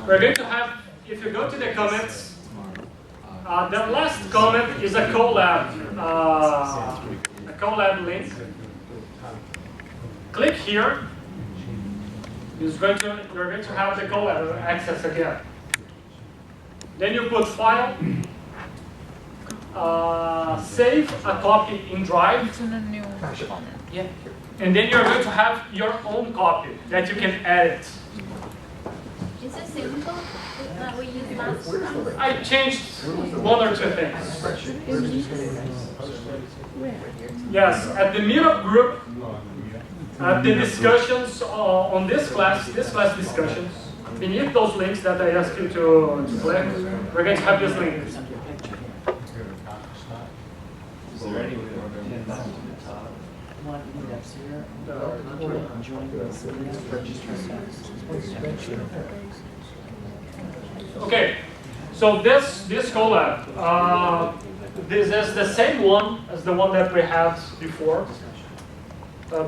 we're going to have, if you go to the comments, the last comment is a Colab link. Click here. You're going to have the Colab access again. Then you put file, save a copy in Drive. It's in a new comment. Yeah. And then you're going to have your own copy that you can edit. Is it same code that we used last time? I changed one or two things. Yes, at the meetup group, at the discussions on this class discussions, beneath those links that I asked you to click, we're going to have this link. Is there any way to organize that? One index here, join this register. Okay, so this Colab, this is the same one as the one that we had before.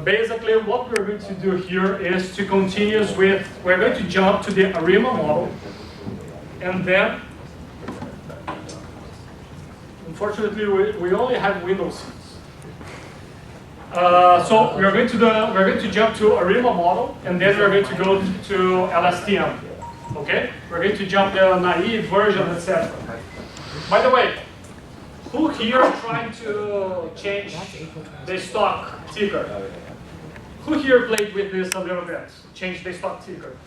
Basically, what we're going to do here is to continue with, we're going to jump to the ARIMA model, and then, unfortunately, we only have Windows seats. So we're going to jump to ARIMA model, and then we're going to go to LSTM. Okay, we're going to jump the naive version, etc. By the way, who here tried to change the stock ticker? Who here played with this a little bit? Change the stock ticker?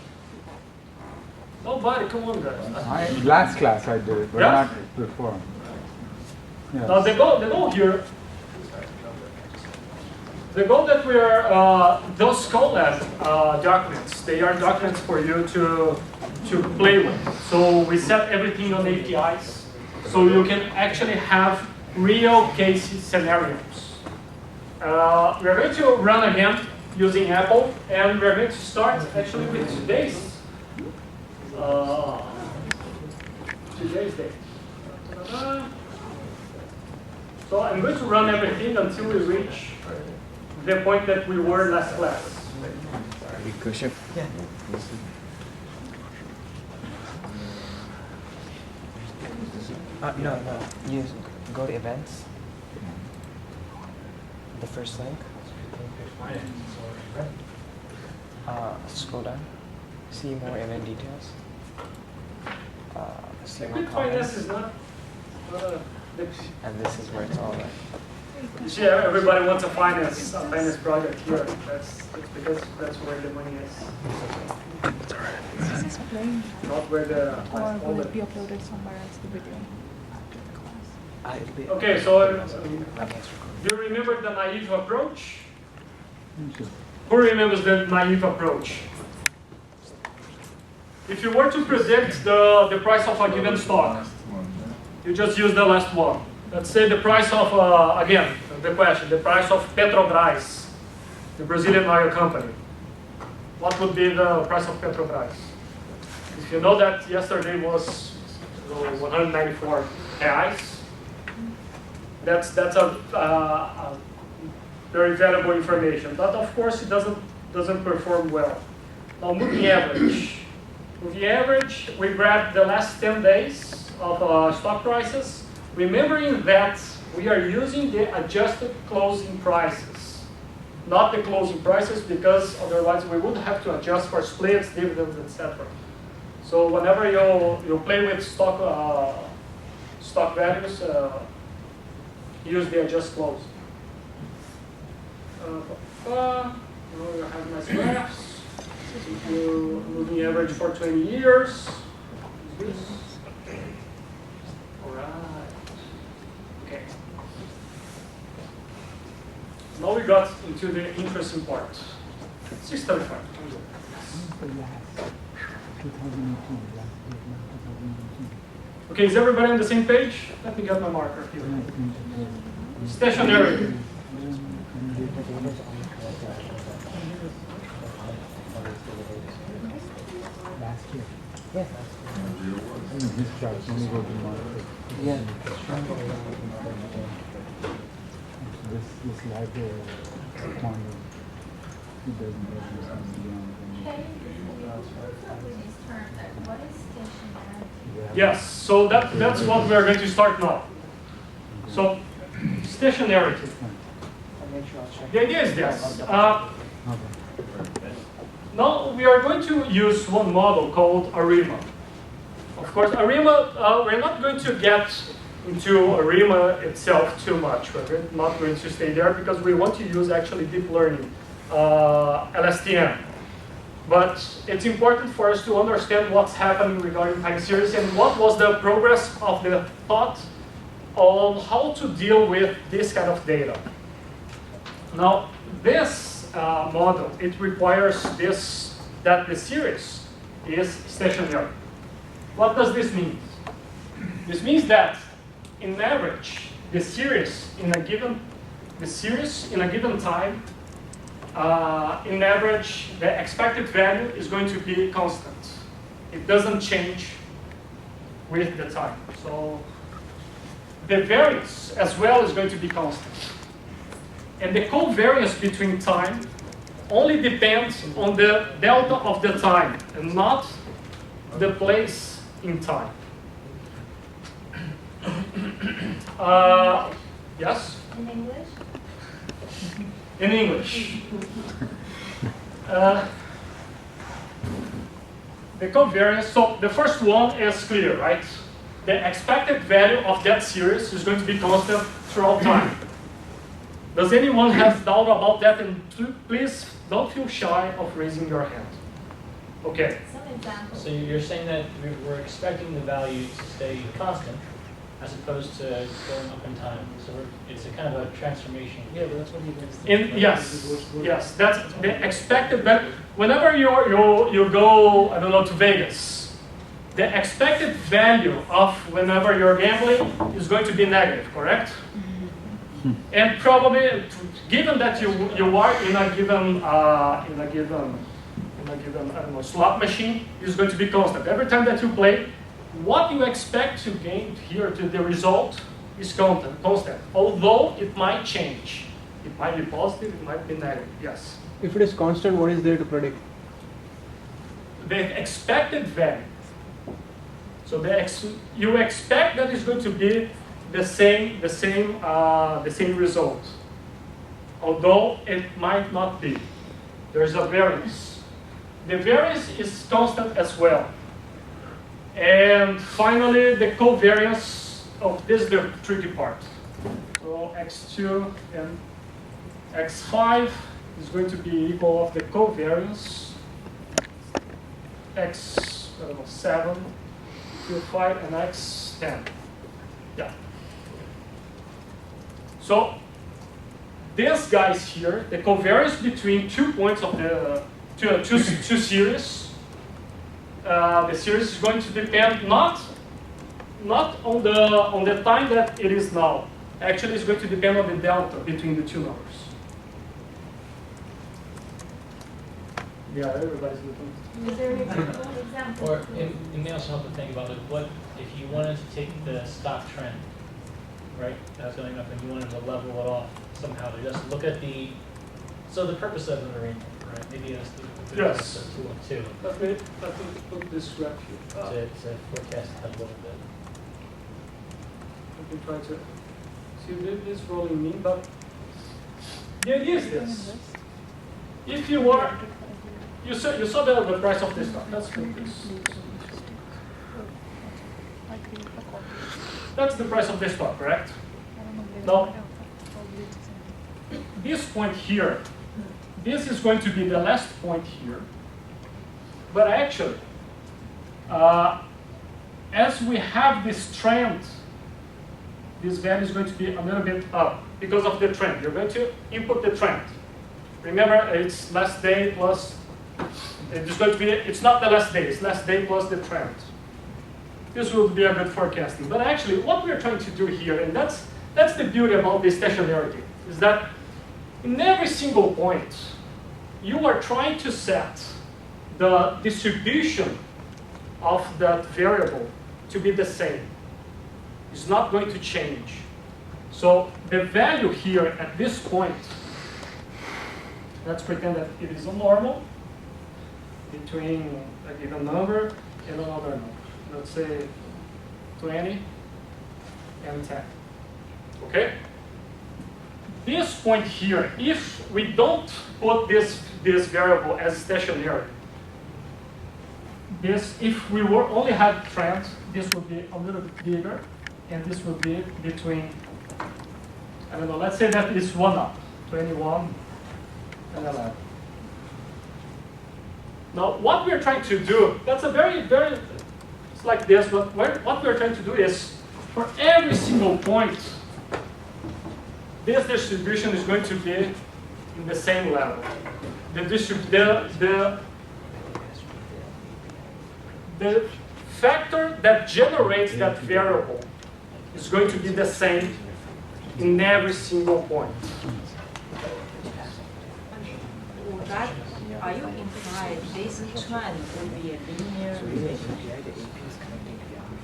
Nobody, come on guys. Last class I did it, but Yeah? not before. Yeah. Now the goal here, the goal that we are, those Colab documents, they are documents for you to play with. So we set everything on APIs, so you can actually have real case scenarios. We're going to run again using Apple, and we're going to start actually with today's date. So I'm going to run everything until we reach the point that we were last class. Yeah. No. You go to events. The first link. Scroll down. See more event details. See more Quick finance comments. is not And this is where it's all at. yeah, everybody wants a finance project here. That's because that's where the money is, Is this playing? not where the Or all will it be the. uploaded somewhere else, the video? After the class? It'll be Okay, so okay, it's recorded. do you remember the naive approach? Who remembers the naive approach? If you were to predict the price of a given stock, you just use the last one. Let's say the price of, again, the question, the price of Petrobras, the Brazilian oil company. What would be the price of Petrobras? If you know that yesterday was 194 reais, that's a very valuable information. But of course, it doesn't perform well. Now, moving average. Moving average, we grab the last 10 days of stock prices, remembering that we are using the adjusted closing prices, not the closing prices, because otherwise we would have to adjust for splits, dividends, etc. So whenever you play with stock values, use the adjust close. Now you have nice graphs. Moving average for 20 years. All right. Okay. Now we got into the interesting part. 635. Okay, is everybody on the same page? Let me get my marker here. Stationary. Yeah. His charts only go to market. Yeah. This library quantity, it doesn't represent beyond. These terms, what is Yes, so that's what we're going to start now. So, stationarity. The idea is this. Now we are going to use one model called ARIMA. Of course, ARIMA, we're not going to get into ARIMA itself too much. We're not going to stay there because we want to use actually deep learning, LSTM. But it's important for us to understand what's happening regarding time series and what was the progress of the thought on how to deal with this kind of data. Now, this model, it requires that the series is stationary. What does this mean? This means that, in average, the series in a given time, in average, the expected value is going to be constant. It doesn't change with the time. So the variance as well is going to be constant. And the covariance between time only depends on the delta of the time and not the place in time. Yes? In English? In English. The covariance, so the first one is clear, right? The expected value of that series is going to be constant throughout time. Does anyone have doubt about that? And please don't feel shy of raising your hand. Okay. Some examples. So you're saying that we're expecting the value to stay constant as opposed to going up in time. So it's a kind of a transformation. Yeah, but that's what you guys yes, that's the expected value. Whenever you go, I don't know, to Vegas, the expected value of whenever you're gambling is going to be negative, correct? And probably, given that you are in a given I don't know, slot machine, is going to be constant. Every time that you play, what you expect to gain here to the result is constant. Although it might change. It might be positive, it might be negative. Yes. If it is constant, what is there to predict? The expected value. So you expect that it's going to be the same result, although it might not be. There's a variance. The variance is constant as well. And finally, the covariance of this is the tricky part. So x2 and x5 is going to be equal of the covariance x7 to 5 and x10. Yeah. So these guys here, the covariance between 2 points of the two series, the series is going to depend not on the time that it is now. Actually, it's going to depend on the delta between the two numbers. Yeah, everybody's looking. Is there an example? Or it may also help to think about, like, what if you wanted to take the stock trend, right, that's going up, and you wanted to level it off somehow to just look at the, so the purpose of an arrangement, right, maybe that's the Yes. purpose of 2 and 2 Let me put this graph here. to forecast a little bit. Let me try to see this rolling mean, but the idea is this. If you are, you saw the price of this stock. Let's put this. That's the price of this stock, correct? Now, this point here, this is going to be the last point here. But actually, as we have this trend, this value is going to be a little bit up because of the trend. You're going to input the trend. Remember, it's last day plus, it's going to be, it's not the last day, it's last day plus the trend. This will be a good forecasting. But actually, what we're trying to do here, and that's the beauty about this stationarity, is that in every single point, you are trying to set the distribution of that variable to be the same. It's not going to change. So the value here at this point, let's pretend that it is a normal between a given number and another number. Let's say 20, and 10. Okay? This point here, if we don't put this variable as stationary, if we were only had trend, this would be a little bit bigger, and this would be between, I don't know, let's say that is 1 up, 21 and 11. Now, what we're trying to do, that's a very, it's like this, but what we're trying to do is, for every single point, this distribution is going to be in the same level. The factor that generates that variable is going to be the same in every single point. Would that, are you implying this trend will be a linear relationship?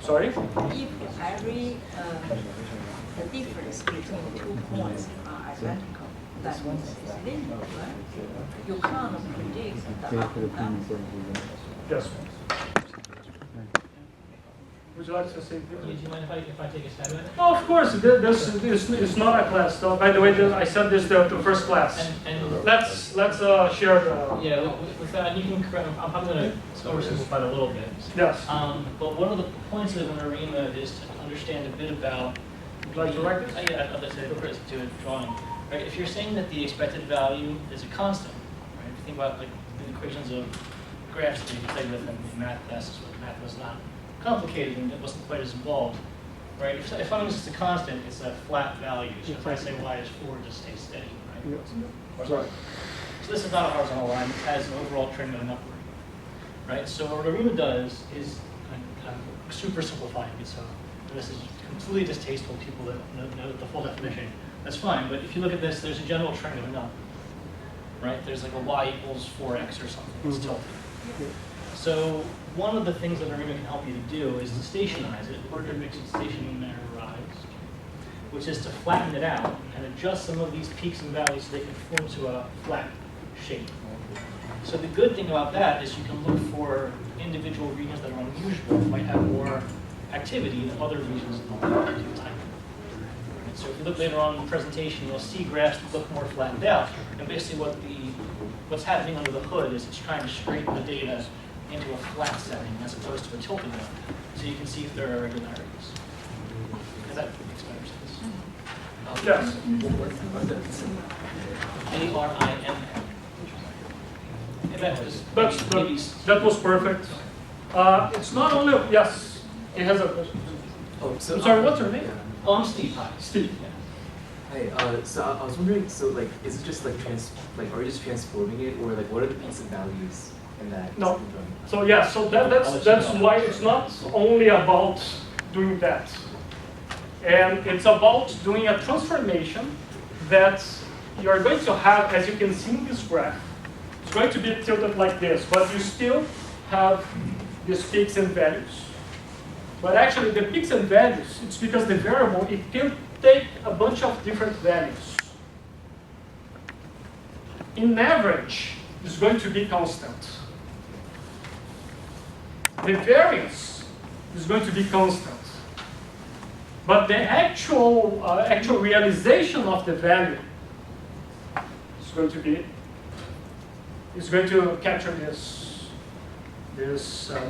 Sorry? If every, the difference between 2 points are identical, that means it's linear, right? You can't predict the up and down. Yes. Would you like to say? Do you mind if I take a stab at it? Oh, of course. This is not a class. So, by the way, I said this the first class. And Let's share the. yeah, with that, you can correct. I'm probably going to oversimplify it a little bit. Yes. But one of the points of an ARIMA is to understand a bit about. Would you like to write this? Yeah, I'd like to do a drawing. Right, if you're saying that the expected value is a constant, right? If you think about like the equations of graphs that you can play with in math classes, where math was not complicated and it wasn't quite as involved, right? If I'm just a constant, it's a flat value. So if I say y is 4, it just stays steady, right? Right. So this is not a horizontal line. It has an overall trend going upward, right? So what ARIMA does is, I'm super simplifying it, so this is completely distasteful to people that know the full definition. That's fine, but if you look at this, there's a general trend going up, right? There's like a y equals 4x or something. It's tilted. So one of the things that ARIMA can help you to do is to stationize it, or to make it stationarized, which is to flatten it out and adjust some of these peaks and valleys so they can form to a flat shape. So the good thing about that is you can look for individual regions that are unusual, might have more activity than other regions in the time. So if you look later on in the presentation, you'll see graphs that look more flattened out. And basically what's happening under the hood is it's trying to straighten the data into a flat setting as opposed to a tilted one. So you can see if there are irregularities. Does that makes better sense? Yes. ARIMA. And that was perfect. It's not only, yes, it has a question. Oh, so, I'm sorry, what's your name? Oh, I'm Steve. Hi. Steve. Hey, so I was wondering, so like, is it just like are you just transforming it, or like, what are the peaks and values in that? No. So yeah, so that's why it's not only about doing that. And it's about doing a transformation that you're going to have, as you can see in this graph. It's going to be tilted like this, but you still have these peaks and values. But actually, the peaks and values, it's because the variable, it can take a bunch of different values. In average, it's going to be constant. The variance is going to be constant. But the actual realization of the value is going to capture this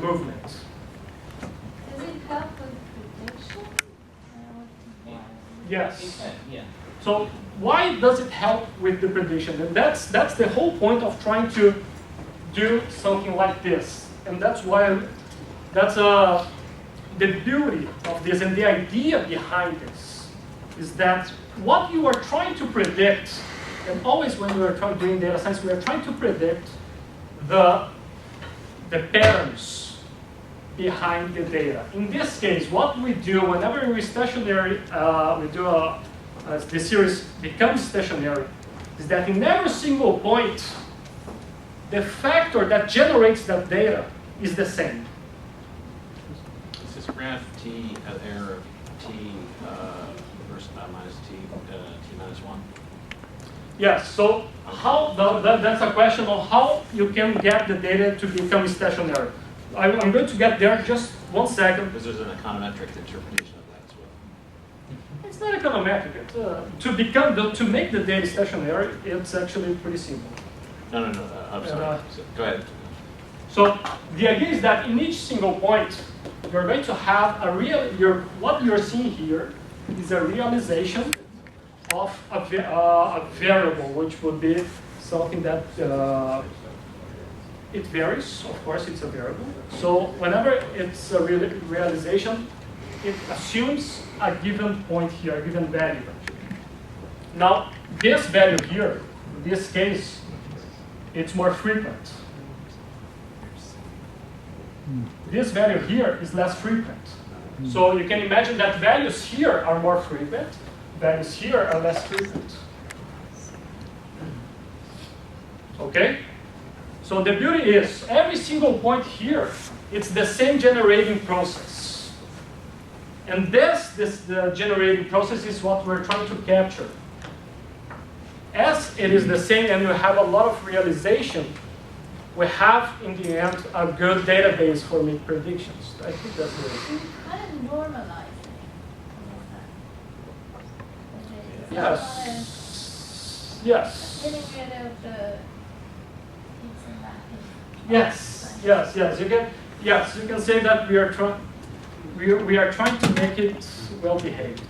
movement. Does it help with prediction? Yes. Yeah. So why does it help with the prediction? And that's the whole point of trying to do something like this. And that's why the beauty of this and the idea behind this is that what you are trying to predict, and always when we are doing data science, we are trying to predict the patterns behind the data. In this case, what we do whenever we stationary, the series becomes stationary, is that in every single point, the factor that generates that data is the same. Is this graph t at error of t versus minus t minus 1? Yes, so how that's a question of how you can get the data to become stationary. I'm going to get there just 1 second. Because there's an econometric interpretation of that as well. It's not econometric. To make the data stationary, it's actually pretty simple. No, I'm sorry. Go ahead. So the idea is that in each single point, you're going to have what you're seeing here is a realization of a variable, which would be something that it varies. Of course, it's a variable. So whenever it's a realization, it assumes a given point here, a given value. Now, this value here, in this case, it's more frequent. This value here is less frequent. So you can imagine that values here are more frequent, values here are less frequent. Okay? So the beauty is, every single point here, it's the same generating process. And the generating process is what we're trying to capture. As it is the same and we have a lot of realization, we have, in the end, a good database for make predictions. I think that's it. Kind of normalize it. Yes. Yes. Getting rid of the peaks and valleys. Yes. You can say that we are trying to make it well behaved.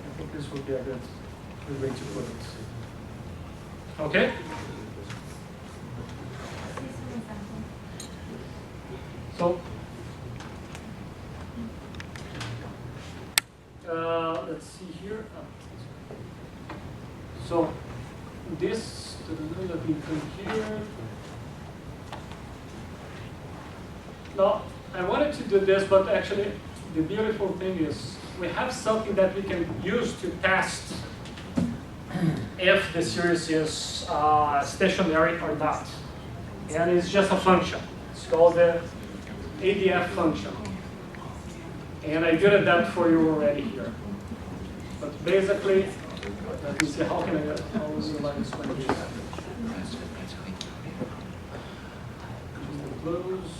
I think this would be a good way to put it. Okay? So, let's see here. So, this, let me come here. Now, I wanted to do this, but actually, the beautiful thing is we have something that we can use to test if the series is stationary or not. And it's just a function. It's called the ADF function. And I did that for you already here. But basically, let me see, how would you like to explain this? Close.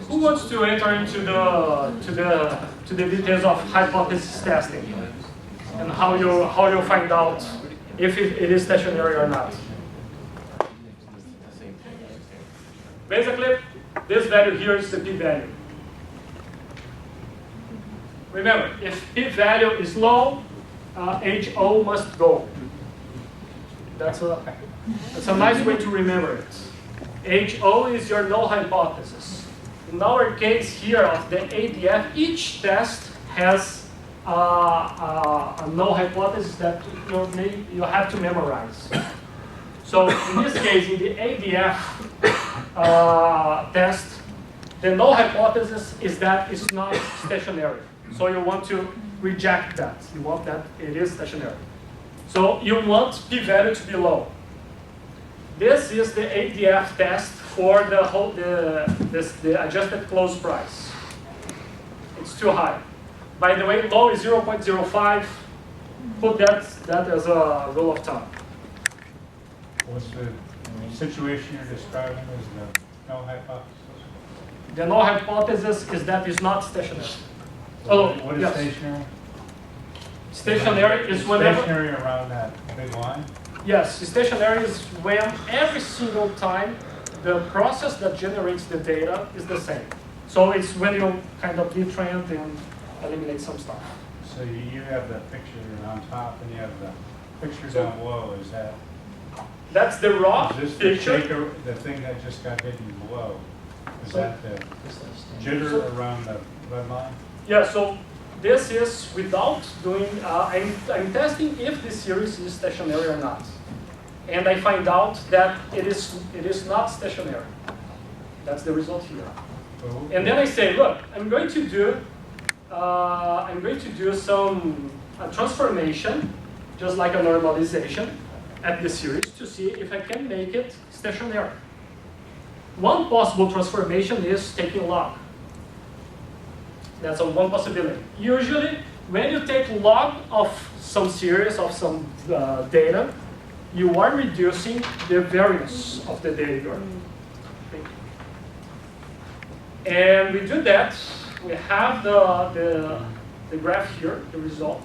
Who wants to enter into the details of hypothesis testing and how you find out if it is stationary or not? Basically, this value here is the p-value. Remember, if p-value is low, HO must go. That's a nice way to remember it. HO is your null hypothesis. In our case here of the ADF, each test has a null hypothesis that you have to memorize. So in this case, in the ADF test, the null hypothesis is that it's not stationary. So you want to reject that. You want that it is stationary. So you want p-value to be low. This is the ADF test for the adjusted close price. It's too high. By the way, low is 0.05. Put that as a rule of thumb. What's the situation you're describing as the null hypothesis? The null hypothesis is that it's not stationary. What is yes. stationary? Stationary is whenever. Stationary around that big line? Yes, stationary is when every single time the process that generates the data is the same. So it's when you kind of detrend and eliminate some stuff. So you have the picture on top and you have the picture down below. Is that? That's the raw Is this picture. the shaker, the thing that just got hidden below? Is that the jitter around the red line? Yeah, so this is without doing, I'm testing if the series is stationary or not. And I find out that it is not stationary. That's the result here. Oh. And then I say, look, I'm going to do some transformation, just like a normalization at the series to see if I can make it stationary. One possible transformation is taking log. That's one possibility. Usually, when you take log of some series of some data, you are reducing the variance of the data you're thinking. And we do that, we have the graph here, the result,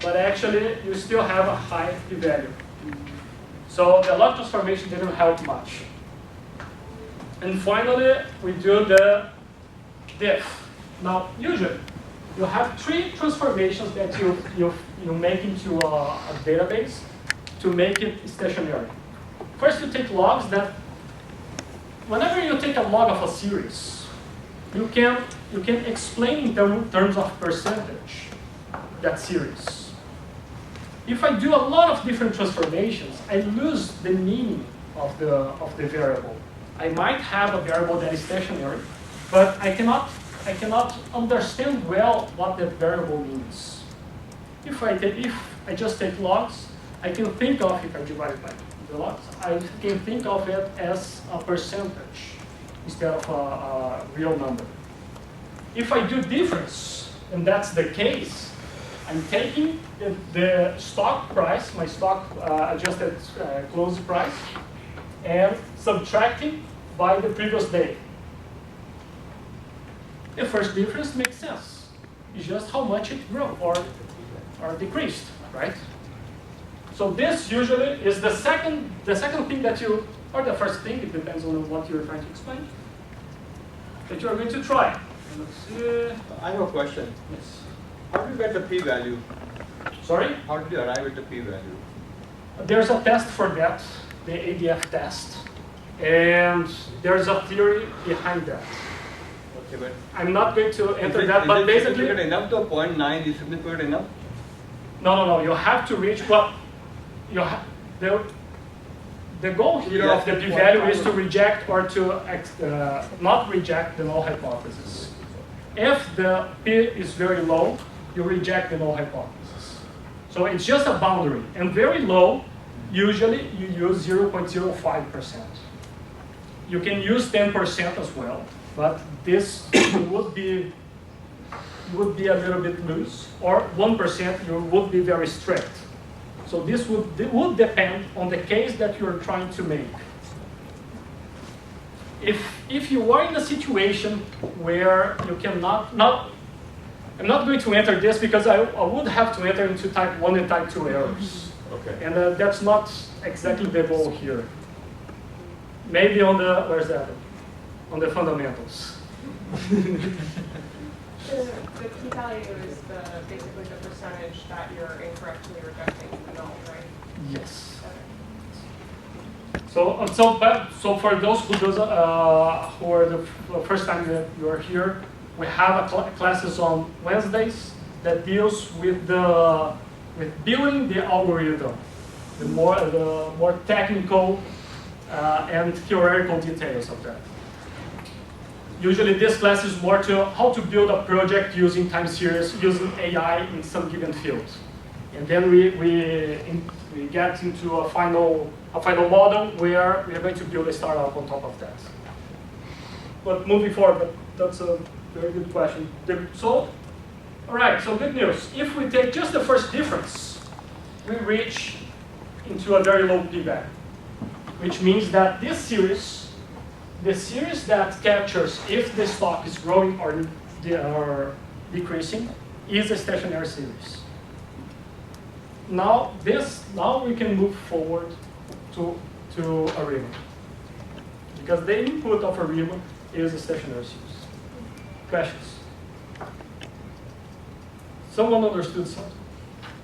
but actually you still have a high p-value. So the log transformation didn't help much. And finally, we do the diff. Now, usually, you have 3 transformations that you make into a database to make it stationary. First, you take logs that, whenever you take a log of a series, you can explain in terms of percentage that series. If I do a lot of different transformations, I lose the meaning of the variable. I might have a variable that is stationary, but I cannot understand well what that variable means. If I just take logs, I can think of, if I divide it by the logs, I can think of it as a percentage instead of a real number. If I do difference, and that's the case, I'm taking the stock price, my stock adjusted close price, and subtracting by the previous day. The first difference makes sense. It's just how much it grew or decreased, right? So this usually is the second thing that you, or the first thing, it depends on what you're trying to explain, that you're going to try. Let's see. I have a question. Yes. How do you get the p-value? Sorry? How did you arrive at the p-value? There's a test for that, the ADF test. And there's a theory behind that. Okay, but I'm not going to enter that, but is it basically... significant enough to 0.9? Is significant enough? No. You have to reach, well, the goal here of the p-value is to reject or to not reject the null hypothesis. If the p is very low, you reject the null hypothesis. So it's just a boundary. And very low, usually you use 0.05%. You can use 10% as well, but this would be a little bit loose, or 1% you would be very strict. So this would depend on the case that you're trying to make. If you are in a situation where you cannot, now, I'm not going to enter this because I would have to enter into type 1 and type 2 errors. Okay. And that's not exactly the goal here. Maybe on the, where's that? On the fundamentals. The p-value is basically the percentage that you're incorrectly rejecting the null, right? Yes. So for those who are the first time that you are here, we have classes on Wednesdays that deals with building the algorithm, the more technical and theoretical details of that. Usually this class is more to how to build a project using time series, using AI in some given field. And then we get into a final model where we are going to build a startup on top of that. But moving forward, that's a very good question. All right, so good news. If we take just the first difference, we reach into a very low p-value, which means that this series, the series that captures if the stock is growing or decreasing, is a stationary series. Now we can move forward to ARIMA, because the input of ARIMA is a stationary series. Questions? Someone understood something?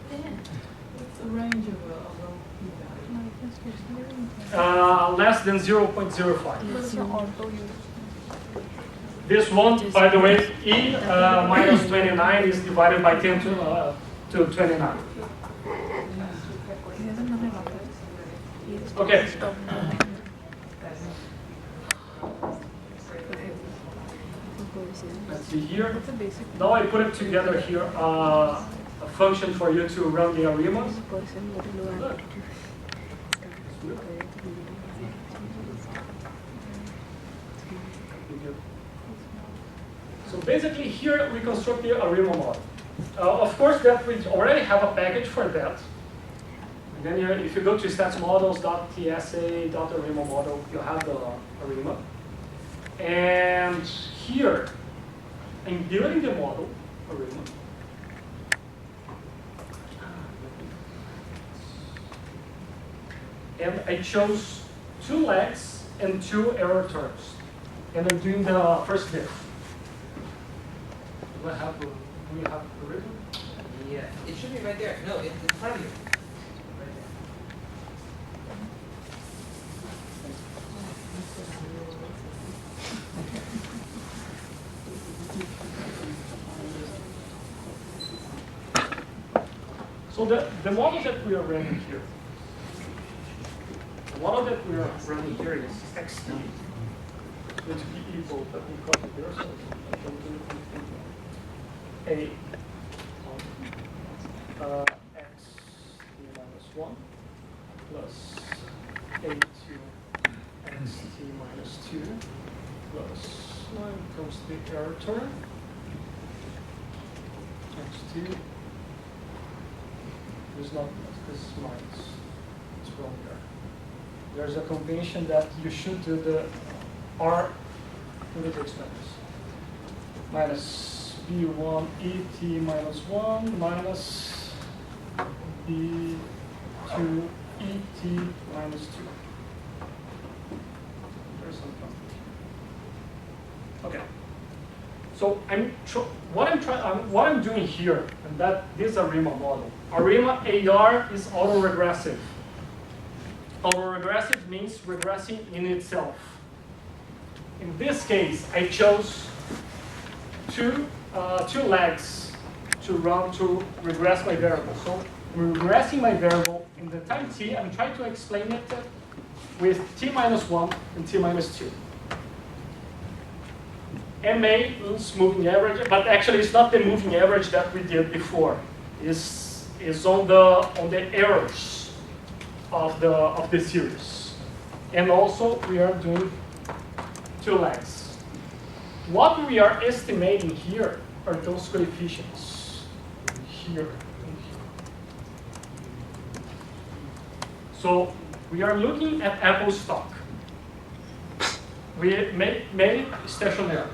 What's the range of a p-value? Less than 0.05. What's your auto use? This one, by the way, e minus 29 is divided by 10 to 29. Okay. Let's see here. Now I put it together here, a function for you to run the ARIMA. Look. So basically here we construct the ARIMA model. Of course that we already have a package for that. And then if you go to statsmodels.tsa.arima model, you have the ARIMA. And here, I'm building the model, ARIMA. And I chose 2 legs and 2 error terms. And I'm doing the first bit. Do we have the rhythm? Yeah, it should be right there. No, it's in front of you. So the model that we are running here, the model that we are running here is XT. So to be equal, let me copy here, so I can do it. A x t minus 1 plus a2 x t minus 2 plus 9 comes the error term x2 is not this is minus. It's wrong there. There's a convention that you should do the R unit exponents. Minus b1 et minus 1 minus b2 et minus 2. There's some confusion. Okay. So what I'm doing here, and that this is ARIMA model. ARIMA AR is autoregressive. Autoregressive means regressing in itself. In this case, I chose two legs to run to regress my variable. So I'm regressing my variable in the time t. I'm trying to explain it with t minus 1 and t minus 2. MA means moving average, but actually it's not the moving average that we did before. It's on the errors of the series. And also we are doing 2 legs. What we are estimating here are those coefficients here and here. So we are looking at Apple stock. We made it stationary.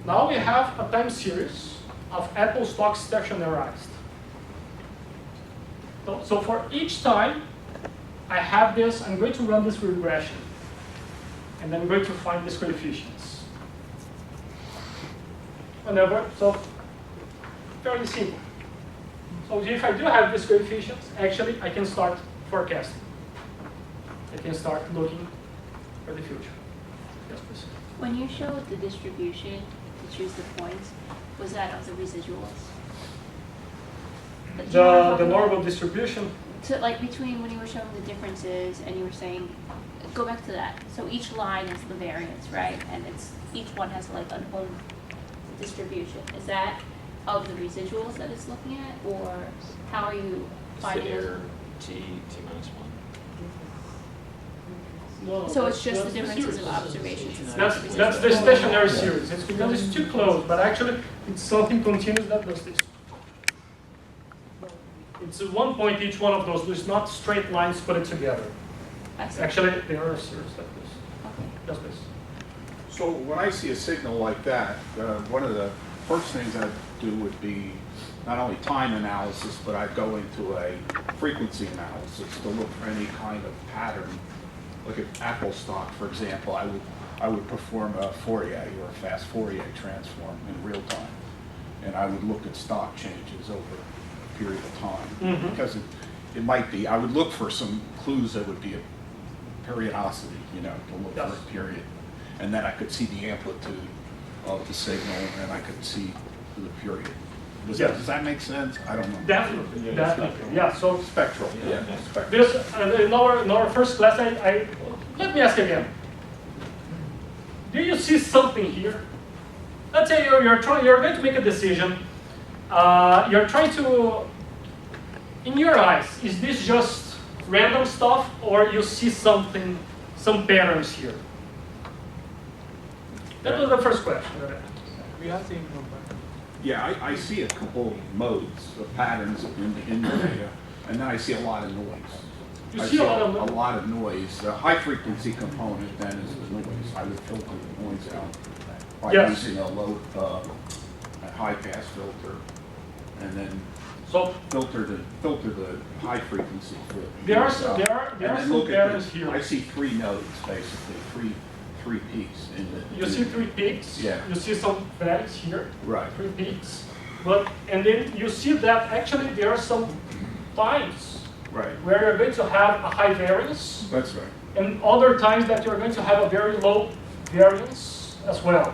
Now we have a time series of Apple stock stationarized. So for each time I have this, I'm going to run this regression. And I'm going to find these coefficients. So fairly simple. So if I do have these coefficients, actually I can start forecasting. I can start looking for the future. Yes, please. When you showed the distribution to choose the points, was that of the residuals? The normal distribution. So like between when you were showing the differences and you were saying, go back to that. So each line is the variance, right? And each one has like an own distribution. Is that of the residuals that it's looking at, or how are you It's the finding error those? t minus 1. No, So it's just the that's differences series. of observations. It's not That's the the residuals. stationary series. It's because it's too close, but actually it's something continuous that does this. It's 1 point each one of those. There's not straight lines put together. I see. Actually, there are a series like this. Okay. Does this. So when I see a signal like that, one of the first things I'd do would be not only time analysis, but I'd go into a frequency analysis to look for any kind of pattern. Look at Apple stock, for example. I would perform a Fourier or a fast Fourier transform in real time, and I would look at stock changes over a period of time because it might be. I would look for some clues that would be a periodicity, to look for a period, and then I could see the amplitude of the signal, and I could see the period. Does that make sense? I don't know. Definitely, definitely. Yeah. So Spectral. Yeah. Spectral. this in our first class, I let me ask again. Do you see something here? Let's say you're going to make a decision. You're trying to, in your eyes, is this just random stuff, or you see something, some patterns here? That was the first question. Yeah, I see a couple modes of patterns in the data, and then I see a lot of noise. You I see a lot of a lot of noise. The high frequency component then is the noise. I would filter the noise out by Yes. using a high pass filter, and then So filter the high frequency. there are out. some And then some look at patterns the- here. I see 3 nodes basically, three peaks in the. You see 3 peaks. Yeah. You see some values here. Right. 3 peaks. And then you see that actually there are some times Right. where you're going to have a high variance, That's right. and other times that you're going to have a very low variance as well.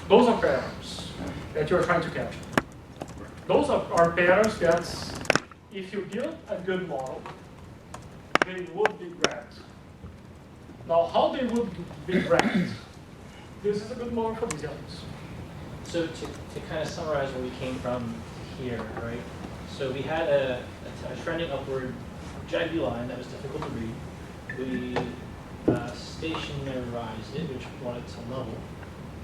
Those are patterns that you're trying to capture. Those are patterns that, if you build a good model, they would be grabbed. Now, how they would be grabbed? This is a good model for these elements. So to kind of summarize where we came from here, right? So we had a trending upward jaggedy line that was difficult to read. We stationarized it, which brought it to level.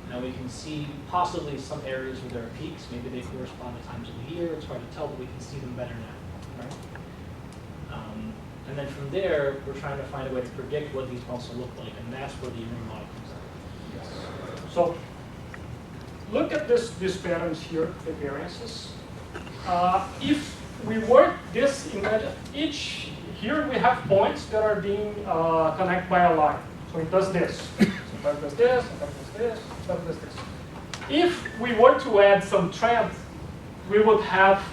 Now we can see possibly some areas where there are peaks. Maybe they correspond to times of the year. It's hard to tell, but we can see them better now, right? And then from there, we're trying to find a way to predict what these models will look like, and that's where the Arima model comes in. Yes. So look at these patterns here, the variances. If we work this, imagine here we have points that are being connected by a line. So it does this. Sometimes does this, sometimes does this, sometimes does this. If we were to add some trend, we would have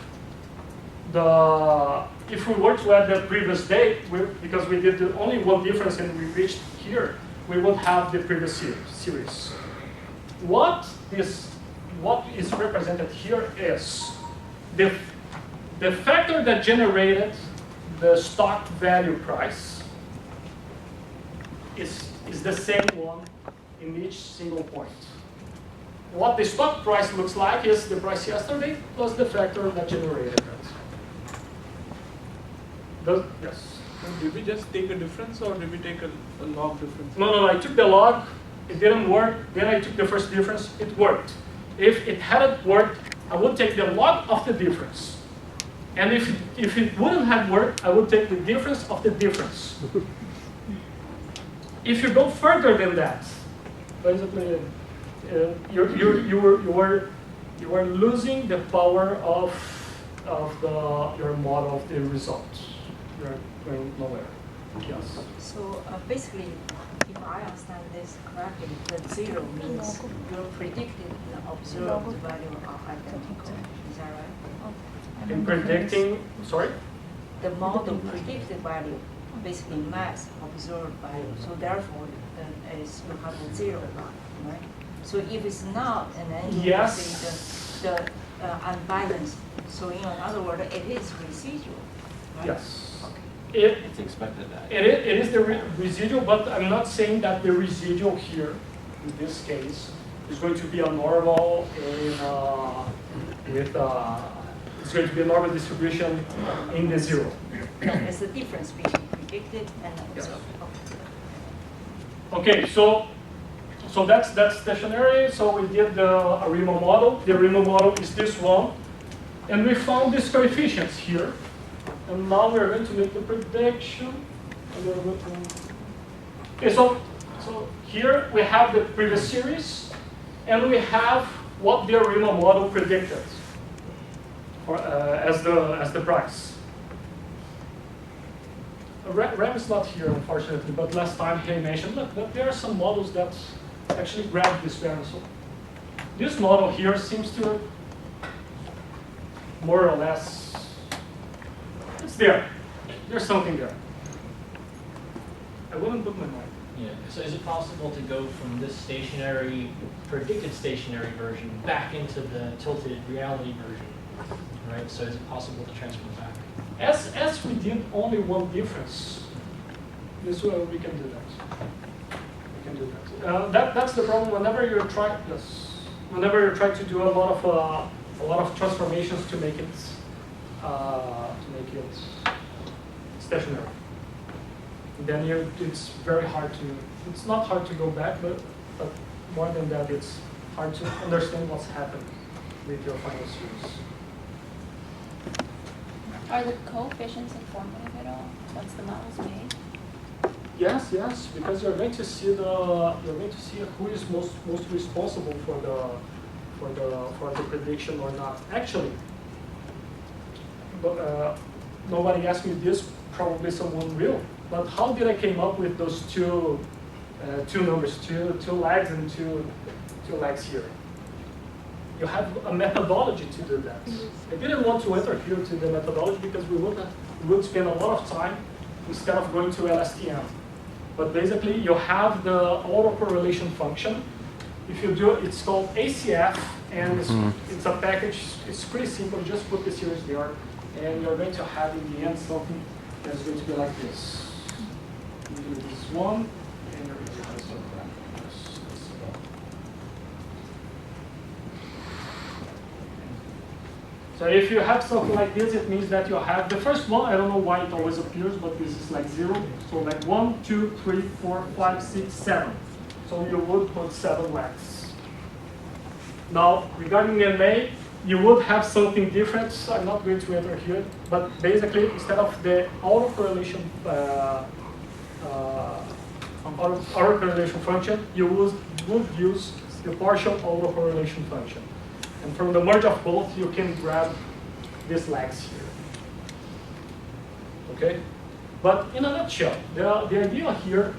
if we were to add the previous date, because we did only one difference and we reached here, we would have the previous series. What is represented here is the factor that generated the stock value price is the same one in each single point. What the stock price looks like is the price yesterday plus the factor that generated it. Yes? Did we just take a difference or did we take a log difference? No, I took the log, it didn't work, then I took the first difference, it worked. If it hadn't worked, I would take the log of the difference. And if it wouldn't have worked, I would take the difference of the difference. If you go further than that, basically, you are losing the power of your model of the results. You're going nowhere. Yes. So basically, if I understand this correctly, the 0 means your predicted and observed value are identical. Is that right? In predicting, sorry? The model predicted value basically maps observed value. So therefore, you have a 0 line, right? So if it's not, and then you Yes. see the unbalanced. So in other words, it is residual, right? Yes. It's expected that. It is the residual, but I'm not saying that the residual here, in this case, is going to be a normal it's going to be a normal distribution in the 0. No, it's the difference between predicted and observed. Okay, so that's stationary. So we did the Arima model. The Arima model is this one, and we found these coefficients here. And now we're going to make the prediction. Okay, so here we have the previous series, and we have what the Arima model predicted as the price. Ram is not here, unfortunately, but last time he mentioned, look, there are some models that actually grab this variance. So this model here seems to more or less, it's there. There's something there. I wouldn't put my mind. Yeah. So is it possible to go from this stationary, predicted stationary version back into the tilted reality version? Right? So is it possible to transfer back? As we did only one difference, this way we can do that. We can do that. That's the problem. Whenever you try, to do a lot of transformations to make it stationary, then it's very hard to. It's not hard to go back, but more than that, it's hard to understand what's happening with your final series. Are the coefficients informative at all once the model's made? Yes, yes, because you're going to see who is most responsible for the prediction or not. Actually, but nobody asked me this. Probably someone will. But how did I came up with those two numbers, two legs and two legs here? You have a methodology to do that. I didn't want to enter here to the methodology because we would spend a lot of time instead of going to LSTM. But basically, you have the autocorrelation function. If you do, it's called ACF, and it's a package. It's pretty simple. Just put the series there, and you're going to have in the end something that's going to be like this. You do this one, and you're going to have something like this. So if you have something like this, it means that you have the first one. I don't know why it always appears, but this is like 0. So like 1, 2, 3, 4, 5, 6, 7. So you would put 7 legs. Now, regarding MA, you would have something different. So I'm not going to enter here, but basically, instead of the autocorrelation function, you would use the partial autocorrelation function. And from the merge of both, you can grab these legs here. Okay? But in a nutshell, the idea here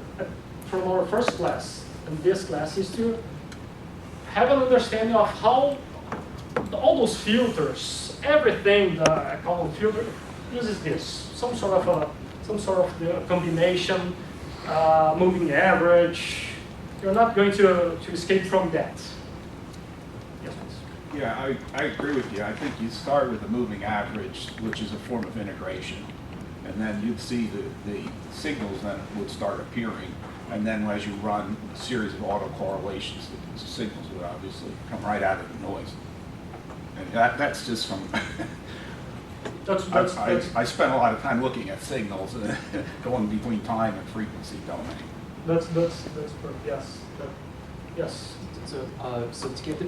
from our first class and this class is to have an understanding of how all those filters, everything the common filter uses this, some sort of the combination, moving average. You're not going to escape from that. Yes, please. Yeah, I agree with you. I think you start with the moving average, which is a form of integration, and then you'd see the signals then would start appearing, and then as you run a series of autocorrelations, the signals would obviously come right out of the noise. And that's just from. I spent a lot of time looking at signals and going between time and frequency domain. That's perfect. Yes. Yes. So to get the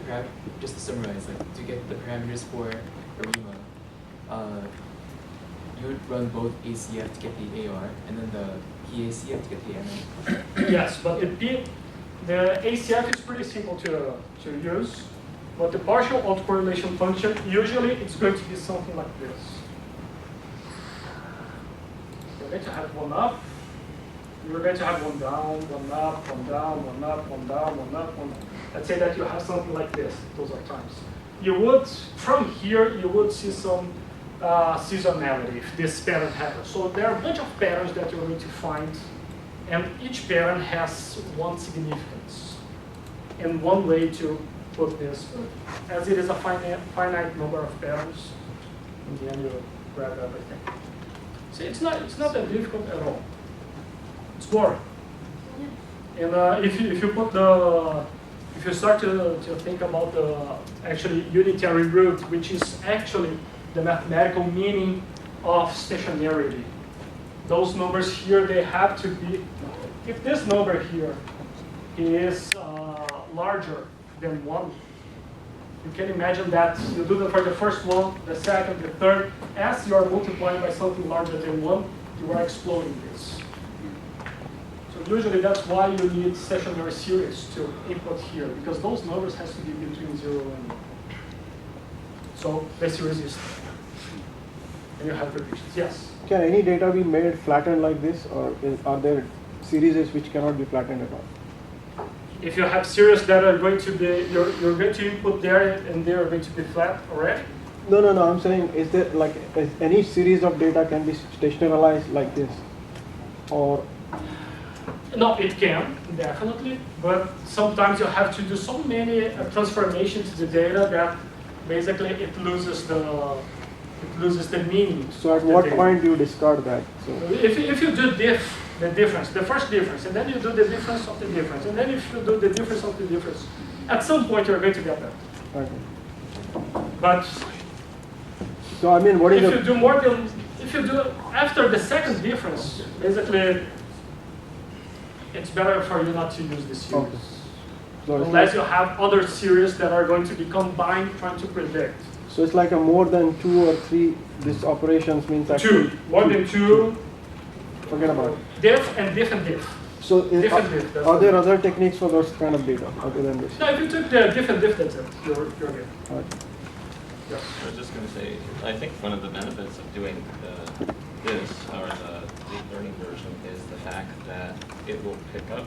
just to summarize, like to get the parameters for ARIMA, you would run both ACF to get the AR and then the PACF to get the MA. Yes, but the ACF is pretty simple to use. But the partial autocorrelation function, usually it's going to be something like this. You're going to have one up, you're going to have one down, one up, one down, one up, one down, one up, one down. Let's say that you have something like this, those are times. You would, from here, you would see some seasonality if this pattern happens. So there are a bunch of patterns that you're going to find, and each pattern has one significance and one way to put this, as it is a finite number of patterns. In the end, you grab everything. See, it's not that difficult at all. It's boring. And if you start to think about the actually unitary root, which is actually the mathematical meaning of stationarity, those numbers here, they have to be. If this number here is larger than 1. You can imagine that you do that for the first one, the second, the third. As you are multiplying by something larger than 1, you are exploding this. So usually that's why you need stationary series to input here, because those numbers has to be between 0 and 1. So the series is there. And you have predictions. Yes? Can any data be made flattened like this, or are there series which cannot be flattened at all? If you have series that are going to be, you're going to input there and they are going to be flat already? No. I'm saying, is there is any series of data can be stationarized like this, or? No, it can definitely, but sometimes you have to do so many transformations to the data that basically it loses the meaning. So at what point do you discard that? So if you do the difference, the first difference, and then you do the difference of the difference, and then if you do the difference of the difference, at some point you're going to get that. Okay. But so I mean, if you do after the second difference, basically it's better for you not to use this series. Okay. So unless you have other series that are going to be combined trying to predict. So it's like a more than 2 or 3, this operations means actually. 2, more than 2, Forget about it. diff and diff and diff. So Different diff, that's are it. there other techniques for those kind of data other than this? No, if you took the diff and diff, that's it. You're good. Alright. Yes. I was just going to say, I think one of the benefits of doing this, or the deep learning version, is the fact that it will pick up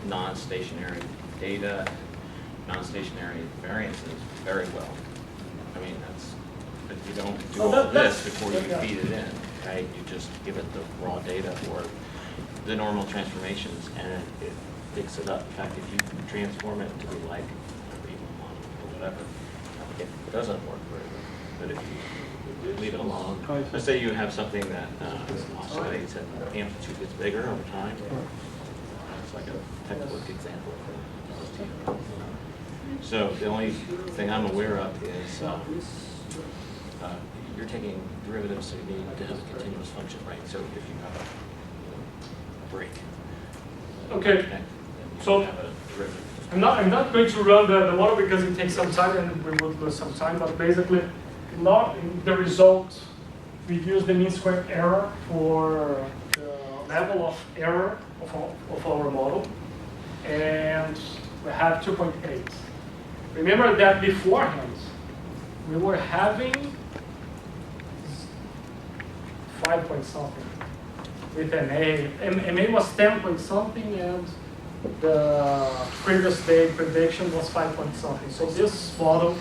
non-stationary data, non-stationary variances very well. I mean, that's, but you don't do Oh, all that- this that's- before you yeah. feed it in, right? You just give it the raw data for the normal transformations, and it picks it up. In fact, if you transform it to be like a Riemann model or whatever, it doesn't work very well. But if you leave it alone, let's say you have something that oscillates and the amplitude gets bigger over time. It's like a textbook example. So the only thing I'm aware of is you're taking derivatives, so you need to have a continuous function, right? So if you have a break, Okay. then you So- have a derivative. I'm not going to run the model because it takes some time and we will lose some time, but basically, not in the result, we use the mean squared error for the level of error of our model, and we have 2.8. Remember that beforehand, we were having 5 point something with MA. MA was 10 point something, and the previous day prediction was 5 point something. So this model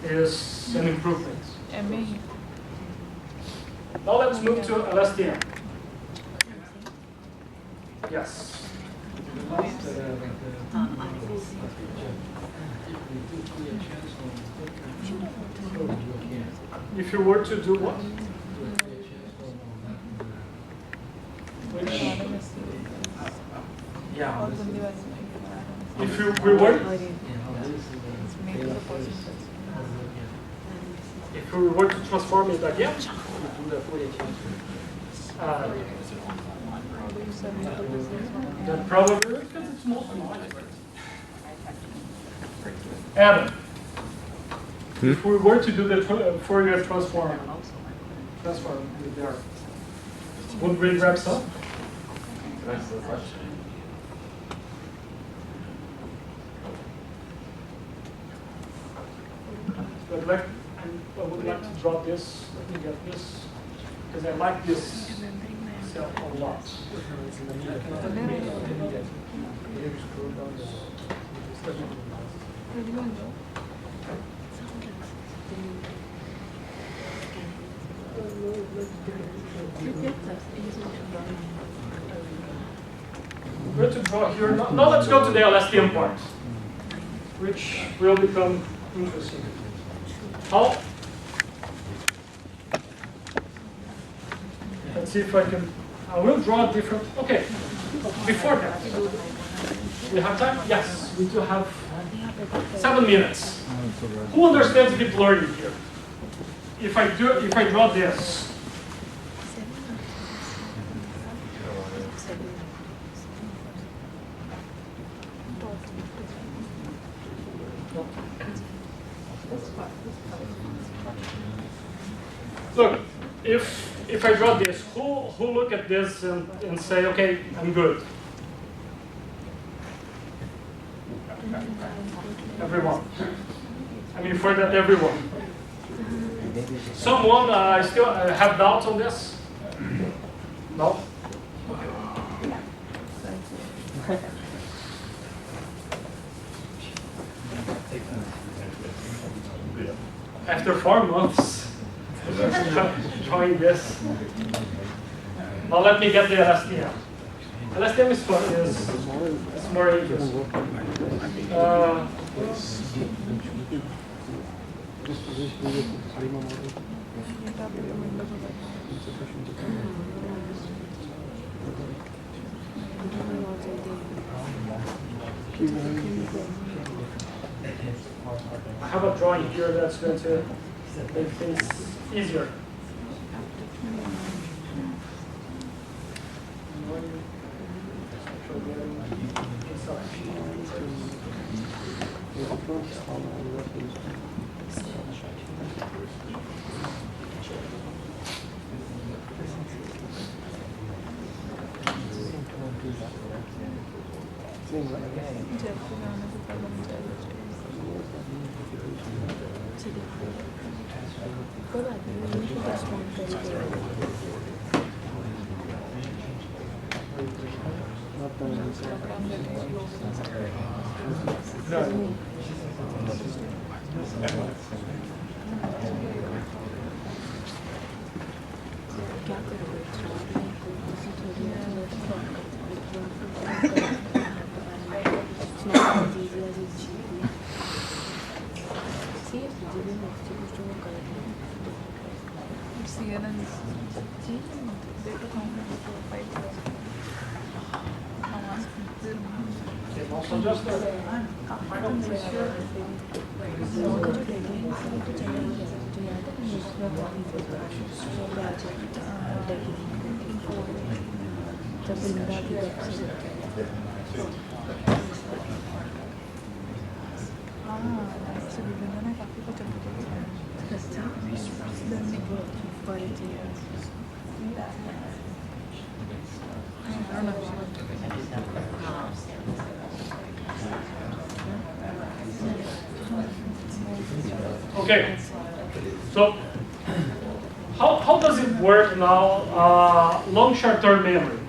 is an improvement. MA. Now let's move to LSTM. Yes. If you were to do what? Which? Yeah. If we were, if we were to transform it again, then probably because it's mostly algebra. Adam, if we were to do the Fourier transform with there, would we grab some? That's the question. I would like to draw this. Let me get this because I like this cell a lot. I'm going to draw here. Now let's go to the LSTM part, which will become interesting. How? Let's see if I can. I will draw a different. Okay. Before that, we have time. Yes, we do have 7 minutes. Who understands deep learning here? If I draw this. Look, if I draw this, who look at this and say, okay, I'm good? Everyone. I mean, for that, everyone. Someone still have doubts on this? No? After 4 months, trying this. Now let me get the LSTM. LSTM is fun. It's more interesting. I have a drawing here that's going to make things easier. same, right? So just a final piece here. Okay, so how does it work now, long short-term memory?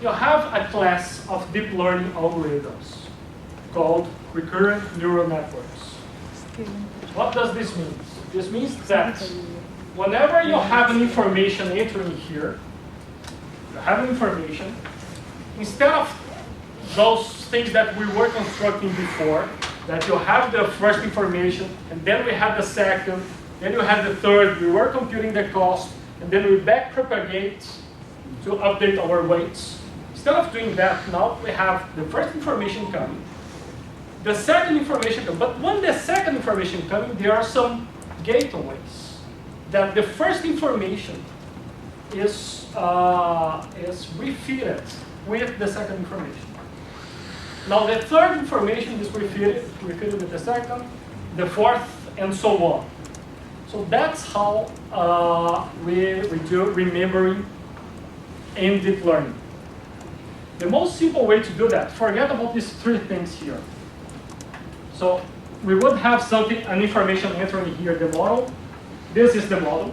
You have a class of deep learning algorithms called recurrent neural networks. What does this mean? This means that whenever you have an information entering here, you have an information, instead of those things that we were constructing before, that you have the first information, and then we have the second, then you have the third, we were computing the cost, and then we backpropagate to update our weights. Instead of doing that, now we have the first information coming, the second information coming, but when the second information coming, there are some gateways that the first information is refitted with the second information. Now the third information is refitted with the second, the fourth, and so on. So that's how we do remembering in deep learning. The most simple way to do that, forget about these three things here. So we would have something, an information entering here, the model. This is the model.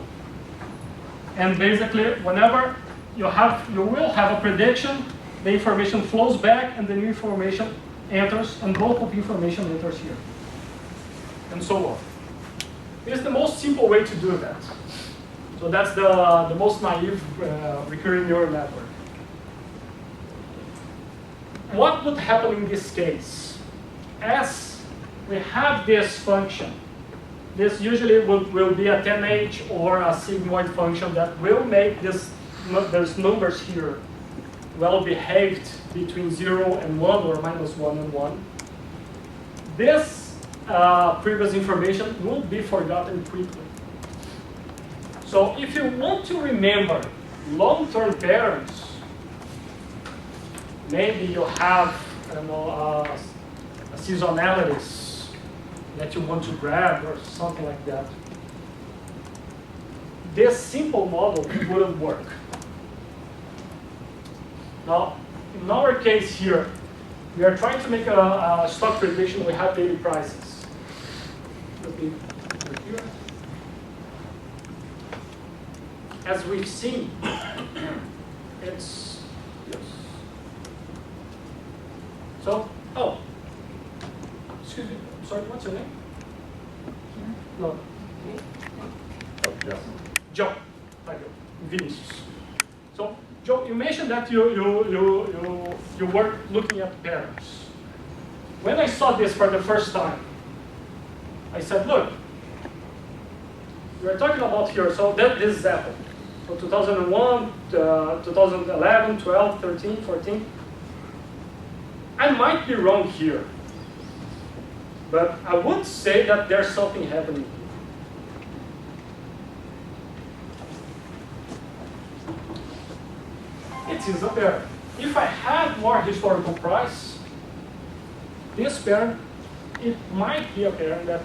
And basically, whenever you will have a prediction, the information flows back and the new information enters, and both of the information enters here. And so on. It's the most simple way to do that. So that's the most naive recurring neural network. What would happen in this case? As we have this function, this usually will be a 10H or a sigmoid function that will make those numbers here well behaved between 0 and 1 or minus 1 and 1. This previous information will be forgotten quickly. So if you want to remember long-term patterns, maybe you have seasonalities that you want to grab or something like that. This simple model wouldn't work. Now, in our case here, we are trying to make a stock prediction. We have daily prices. Let me put here. As we've seen, it's yes. So, excuse me. Sorry, what's your name? No. Joe. Hi, Joe. Vinicius. So, Joe, you mentioned that you were looking at patterns. When I saw this for the first time, I said, look, we're talking about here, so this is Apple. So 2001, 2011, 12, 13, 14. I might be wrong here, but I would say that there's something happening here. It is a pattern. If I had more historical price, this pattern, it might be a pattern that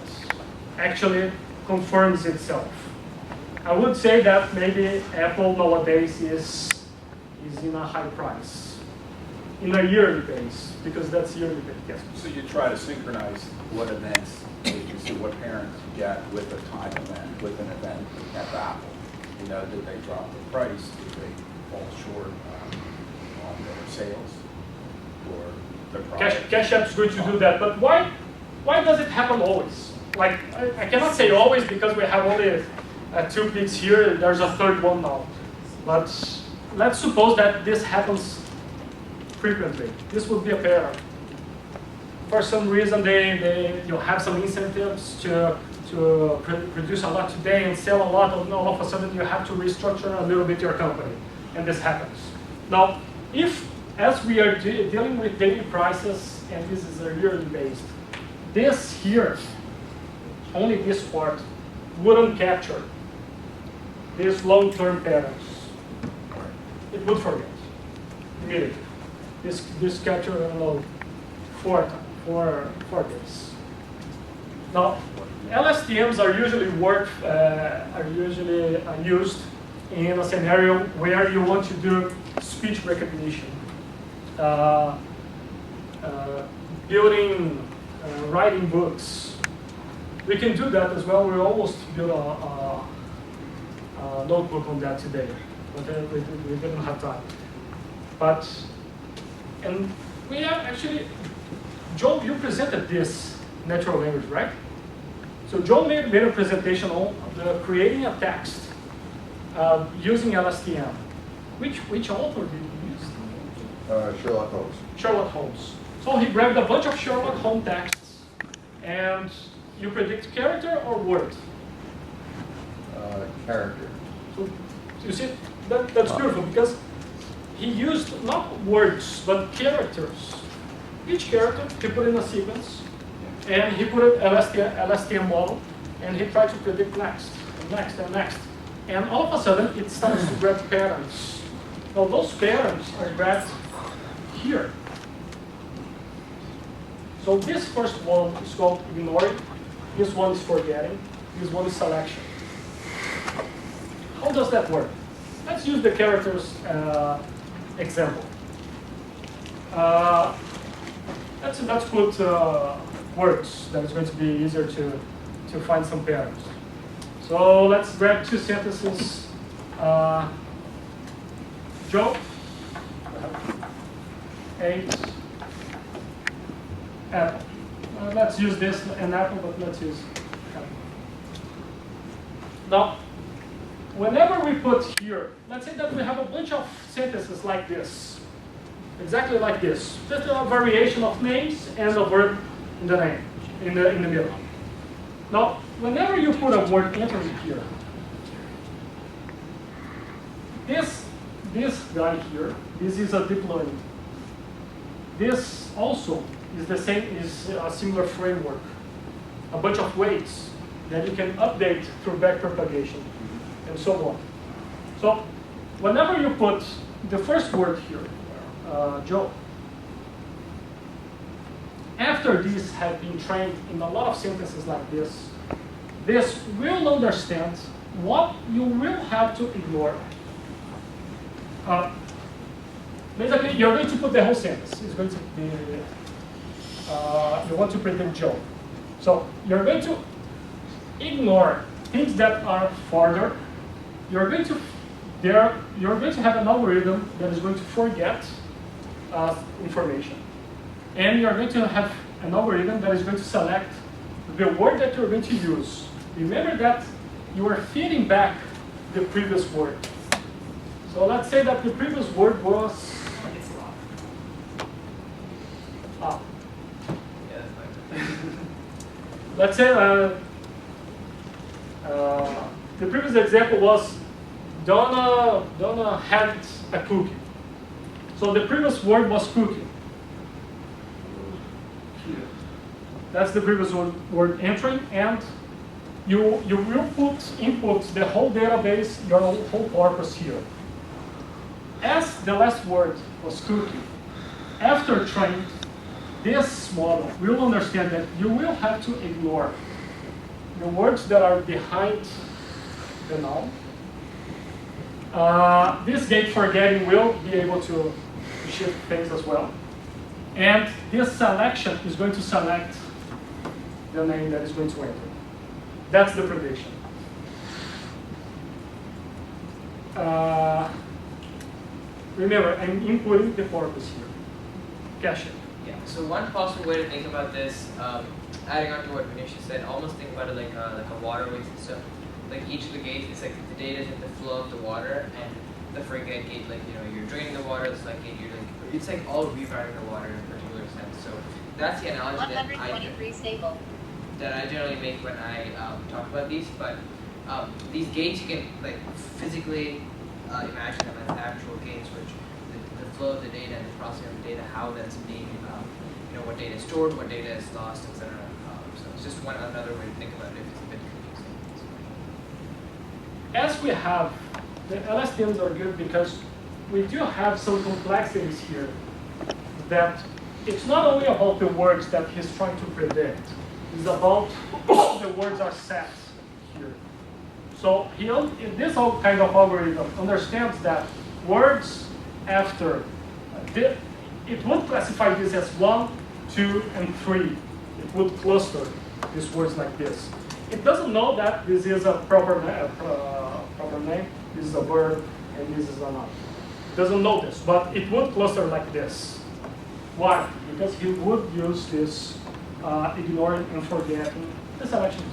actually confirms itself. I would say that maybe Apple nowadays is in a high price. in a yearly base, because that's yearly base. Yes. So you try to synchronize what events, you see what parents get with a time event, with an event at Apple. You know, did they drop the price? Did they fall short on their sales? Or the product? Cash App's going to do that, but why does it happen always? Like, I cannot say always because we have only 2 peaks here, there's a third one now. But let's suppose that this happens frequently. This would be a pattern. For some reason, you have some incentives to produce a lot today and sell a lot, and all of a sudden you have to restructure a little bit your company, and this happens. Now, if, as we are dealing with daily prices, and this is a yearly based, this here, only this part, wouldn't capture these long-term patterns. It would forget immediately. This capture, I don't know, 4 days. Now, LSTMs are usually used in a scenario where you want to do speech recognition, building, writing books. We can do that as well. We almost built a notebook on that today, but we didn't have time. And we have actually, Joe, you presented this natural language, right? So Joe made a presentation on creating a text using LSTM. Which author did you use? Sherlock Holmes. Sherlock Holmes. So he grabbed a bunch of Sherlock Holmes texts, and you predict character or word? Character. So you see, that's beautiful because he used not words but characters. Each character he put in a sequence, and he put an LSTM model, and he tried to predict next, and next, and next. And all of a sudden, it starts to grab patterns. Now those patterns are grabbed here. So this first one is called ignoring, this one is forgetting, this one is selection. How does that work? Let's use the characters example. Let's put words that is going to be easier to find some patterns. So let's grab 2 sentences. Joe, 8, apple. Let's use this, an apple, but let's use apple. Now, whenever we put here, let's say that we have a bunch of sentences like this, exactly like this, just a variation of names and a verb in the name, in the middle. Now, whenever you put a word entering here, this guy here, this is a deep learning. This also is the same, is a similar framework, a bunch of weights that you can update through backpropagation, and so on. So, whenever you put the first word here, Joe, after these have been trained in a lot of sentences like this will understand what you will have to ignore. Basically, you're going to put the whole sentence. It's going to be, you want to predict Joe. So you're going to ignore things that are farther. You're going to have an algorithm that is going to forget information. And you're going to have an algorithm that is going to select the word that you're going to use. Remember that you are feeding back the previous word. So let's say that the previous word was let's say the previous example was Donna had a cookie. So the previous word was cookie. That's the previous word entering, and you will input the whole database, your whole corpus here. As the last word was cookie, after trained, this model will understand that you will have to ignore the words that are behind the noun. This gate forgetting will be able to cheat things as well. And this selection is going to select the name that is going to enter. That's the prediction. Remember, I'm inputting the corpus here. Cache it. Yeah, so one possible way to think about this, adding on to what Manisha said, almost think about it like a waterway system. Like each of the gates, it's like the data is in the flow of the water, and the frigate gate, like, you know, you're draining the water, the slug gate, you're like, it's like all rerouting the water in a particular sense. So that's the analogy that I generally make when I talk about these. But these gates, you can like physically imagine them as actual gates, which the flow of the data and the processing of the data, how that's being, you know, what data is stored, what data is lost, etc. So it's just another way to think about it if it's a bit confusing. As we have, the LSTMs are good because we do have some complexities here that it's not only about the words that he's trying to predict, it's about how the words are set here. So this whole kind of algorithm understands that words after, it would classify this as 1, 2, and 3. It would cluster these words like this. It doesn't know that this is a proper name, this is a verb, and this is a noun. It doesn't know this, but it would cluster like this. Why? Because he would use this ignoring and forgetting the selection tool.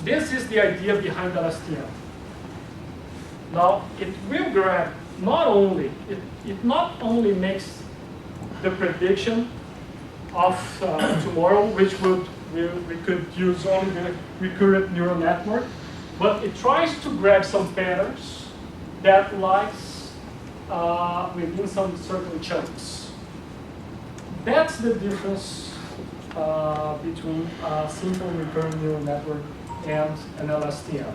This is the idea behind LSTM. Now, it will grab not only, it not only makes the prediction of tomorrow, which we could use only the recurrent neural network, but it tries to grab some patterns that lies within some certain chunks. That's the difference between a simple recurrent neural network and an LSTM.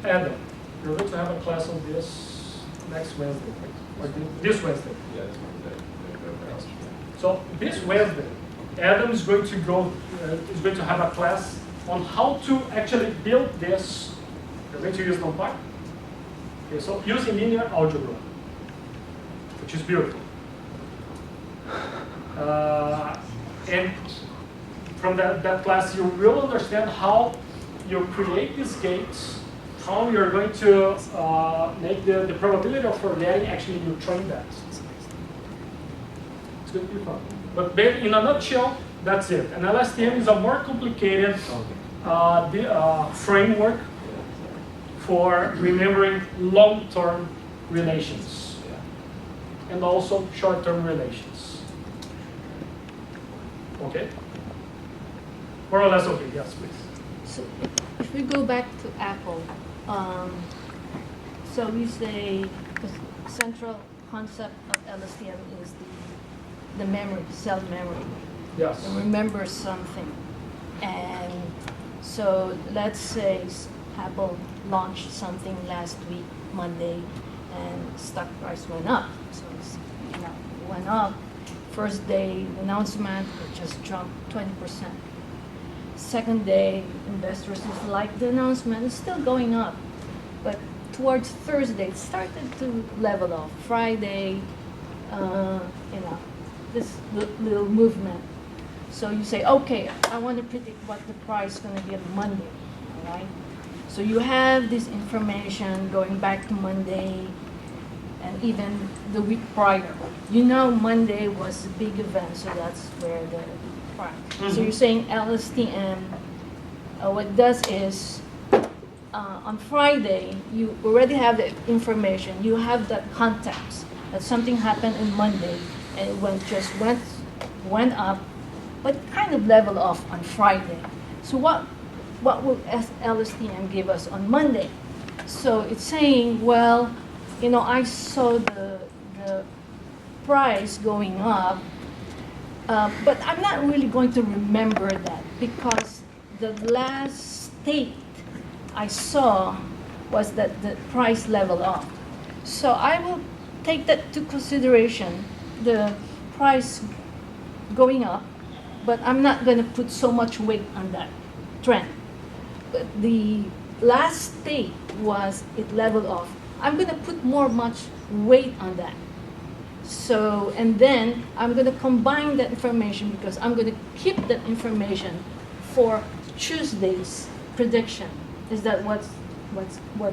Adam, you're going to have a class on this next Wednesday, or this Wednesday. Yeah, this Wednesday. So this Wednesday, Adam is going to have a class on how to actually build this. We're going to use NumPy. Okay, so using linear algebra, which is beautiful. And from that class, you will understand how you create these gates, how you're going to make the probability of forgetting actually you train that. It's going to be fun. But in a nutshell, that's it. And LSTM is a more complicated framework for remembering long-term relations and also short-term relations. Okay? More or less okay, yes, please. So if we go back to Apple, so we say the central concept of LSTM is the memory, cell memory. Yes. It remembers something. And so let's say Apple launched something last week, Monday, and stock price went up. So it's, went up. First day announcement, it just jumped 20%. Second day, investors like the announcement, it's still going up. But towards Thursday, it started to level off. Friday, this little movement. So you say, okay, I want to predict what the price is going to be on Monday, all right? So you have this information going back to Monday and even the week prior. You know Monday was a big event, so that's where the price. Mm-hmm. So you're saying LSTM, what it does is, on Friday, you already have the information, you have that context that something happened on Monday and it went up, but kind of level off on Friday. So what will LSTM give us on Monday? So it's saying, well, I saw the price going up, but I'm not really going to remember that because the last state I saw was that the price leveled off. So I will take that to consideration, the price going up, but I'm not going to put so much weight on that trend. But the last state was it leveled off I'm going to put much weight on that. So, and then I'm going to combine that information because I'm going to keep that information for Tuesday's prediction. Is that what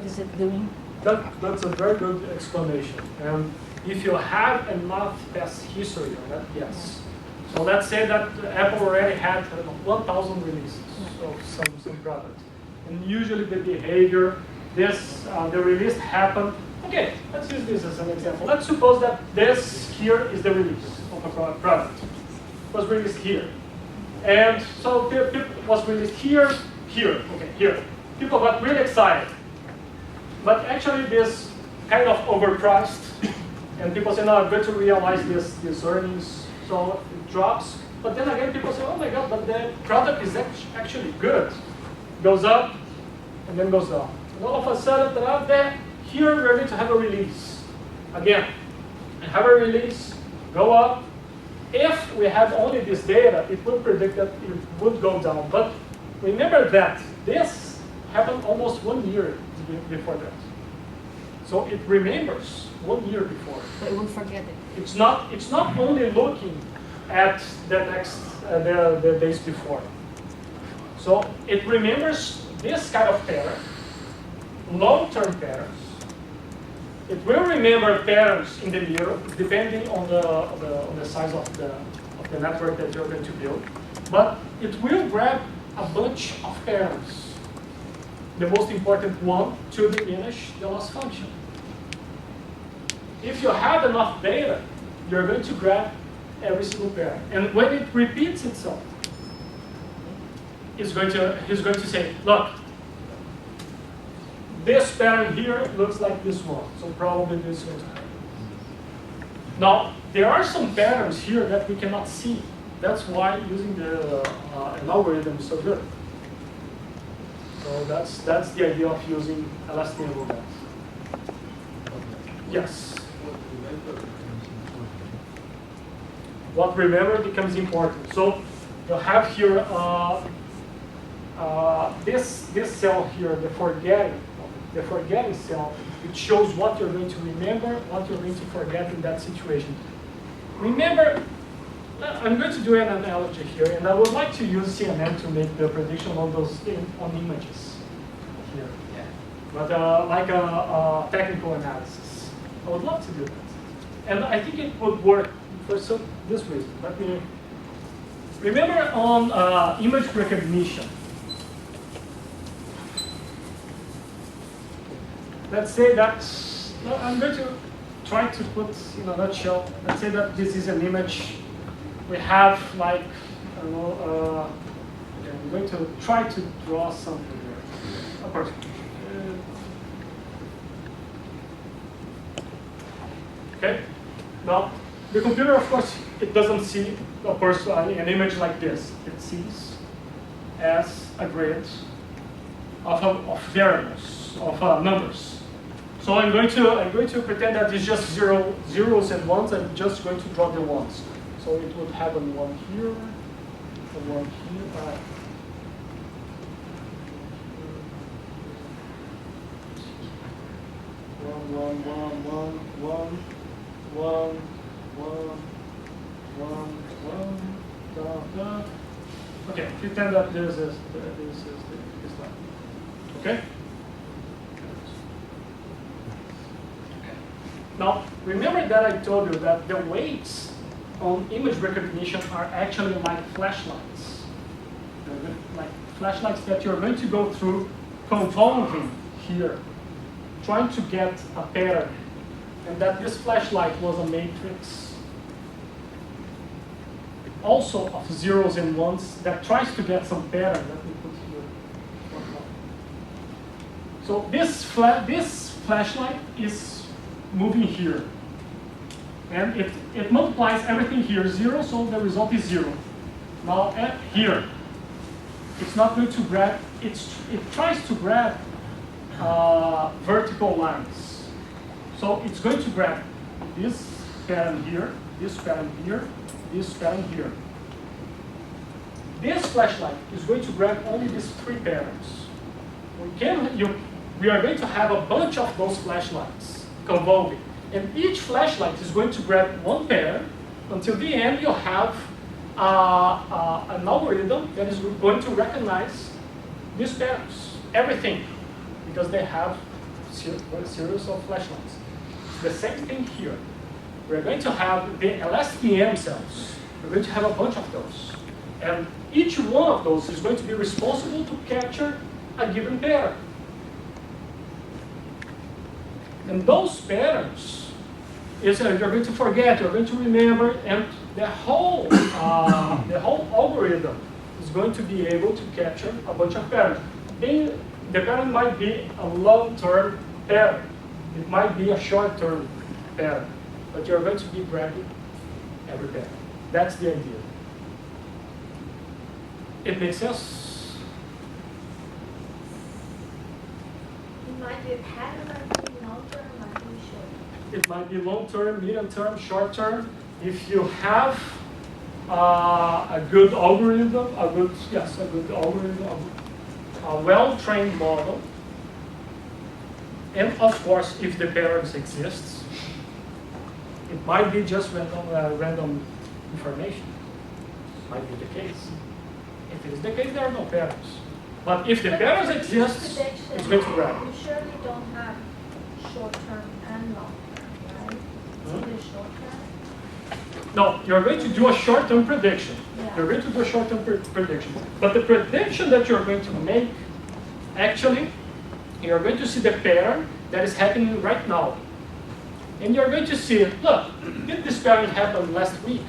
is it doing? That's a very good explanation. And if you have enough past history on that, yes. So let's say that Apple already had 1,000 releases of some product. And usually the behavior, the release happened. Okay, let's use this as an example. Let's suppose that this here is the release of a product. It was released here. And so it was released here, okay, here. People got really excited. But actually this kind of overpriced. And people say, no, I'm going to realize this earnings. So it drops. But then again, people say, oh my God, but the product is actually good. Goes up and then goes down. And all of a sudden, out there, here we're going to have a release. Again, have a release, go up. If we have only this data, it would predict that it would go down. But remember that this happened almost 1 year before that. So it remembers 1 year before. But it will forget it. It's not only looking at the next the days before. So it remembers this kind of pattern, long-term patterns. It will remember patterns in the middle, depending on the size of the network that you're going to build. But it will grab a bunch of patterns. The most important one to diminish the loss function. If you have enough data, you're going to grab every single pattern. And when it repeats itself, he's going to say, look, this pattern here looks like this one, so probably this is going to happen. Now, there are some patterns here that we cannot see. That's why using an algorithm is so good. So that's the idea of using LSTM math. Yes. What remember becomes important. So you have here this cell here, the forgetting cell. It shows what you're going to remember, what you're going to forget in that situation. Remember, I'm going to do an analogy here, and I would like to use CNN to make the prediction on those on images here. Yeah. But like a technical analysis, I would love to do that, and I think it would work for this reason. Let me remember on image recognition. Let's say that I'm going to try to put in a nutshell. Let's say that this is an image. We have like, I don't know, I'm going to try to draw something here. A person. Okay? Now, the computer, of course, it doesn't see a person, an image like this. It sees as a grid of variables, of numbers. So I'm going to pretend that it's just zeros and ones. I'm just going to draw the ones. So it would have a 1 here, a 1 here. One. Okay, pretend that this is this line. Okay. Now, remember that I told you that the weights on image recognition are actually like flashlights. Like flashlights that you're going to go through convolving here, trying to get a pattern. And that this flashlight was a matrix also of zeros and ones that tries to get some pattern that we put here. So this flashlight is moving here. And it multiplies everything here, 0, so the result is 0. Now here, it's not going to grab, it tries to grab vertical lines. So it's going to grab this pattern here, this pattern here, this pattern here. This flashlight is going to grab only these 3 patterns. we are going to have a bunch of those flashlights convolving. And each flashlight is going to grab one pair. Until the end, you'll have an algorithm that is going to recognize these pairs, everything, because they have a series of flashlights. The same thing here. We're going to have the LSTM cells. We're going to have a bunch of those. And each one of those is going to be responsible to capture a given pair. And those patterns is you're going to forget, you're going to remember, and the whole algorithm is going to be able to capture a bunch of patterns. The pattern might be a long-term pattern. It might be a short-term pattern. But you're going to be grabbing every pattern. That's the idea. It makes sense? It might be a pattern, might be long-term, might be short. It might be long-term, medium-term, short-term. If you have a good algorithm, a well-trained model, and of course, if the patterns exist, it might be just random information. Might be the case. If it is the case, there are no patterns. But if the patterns exist, it's going to grab. You surely don't have short-term and long-term, right? It's only short-term. No, you're going to do a short-term prediction. Yeah. You're going to do a short-term prediction. But the prediction that you're going to make, actually, you're going to see the pattern that is happening right now. And you're going to see, look, did this pattern happen last week?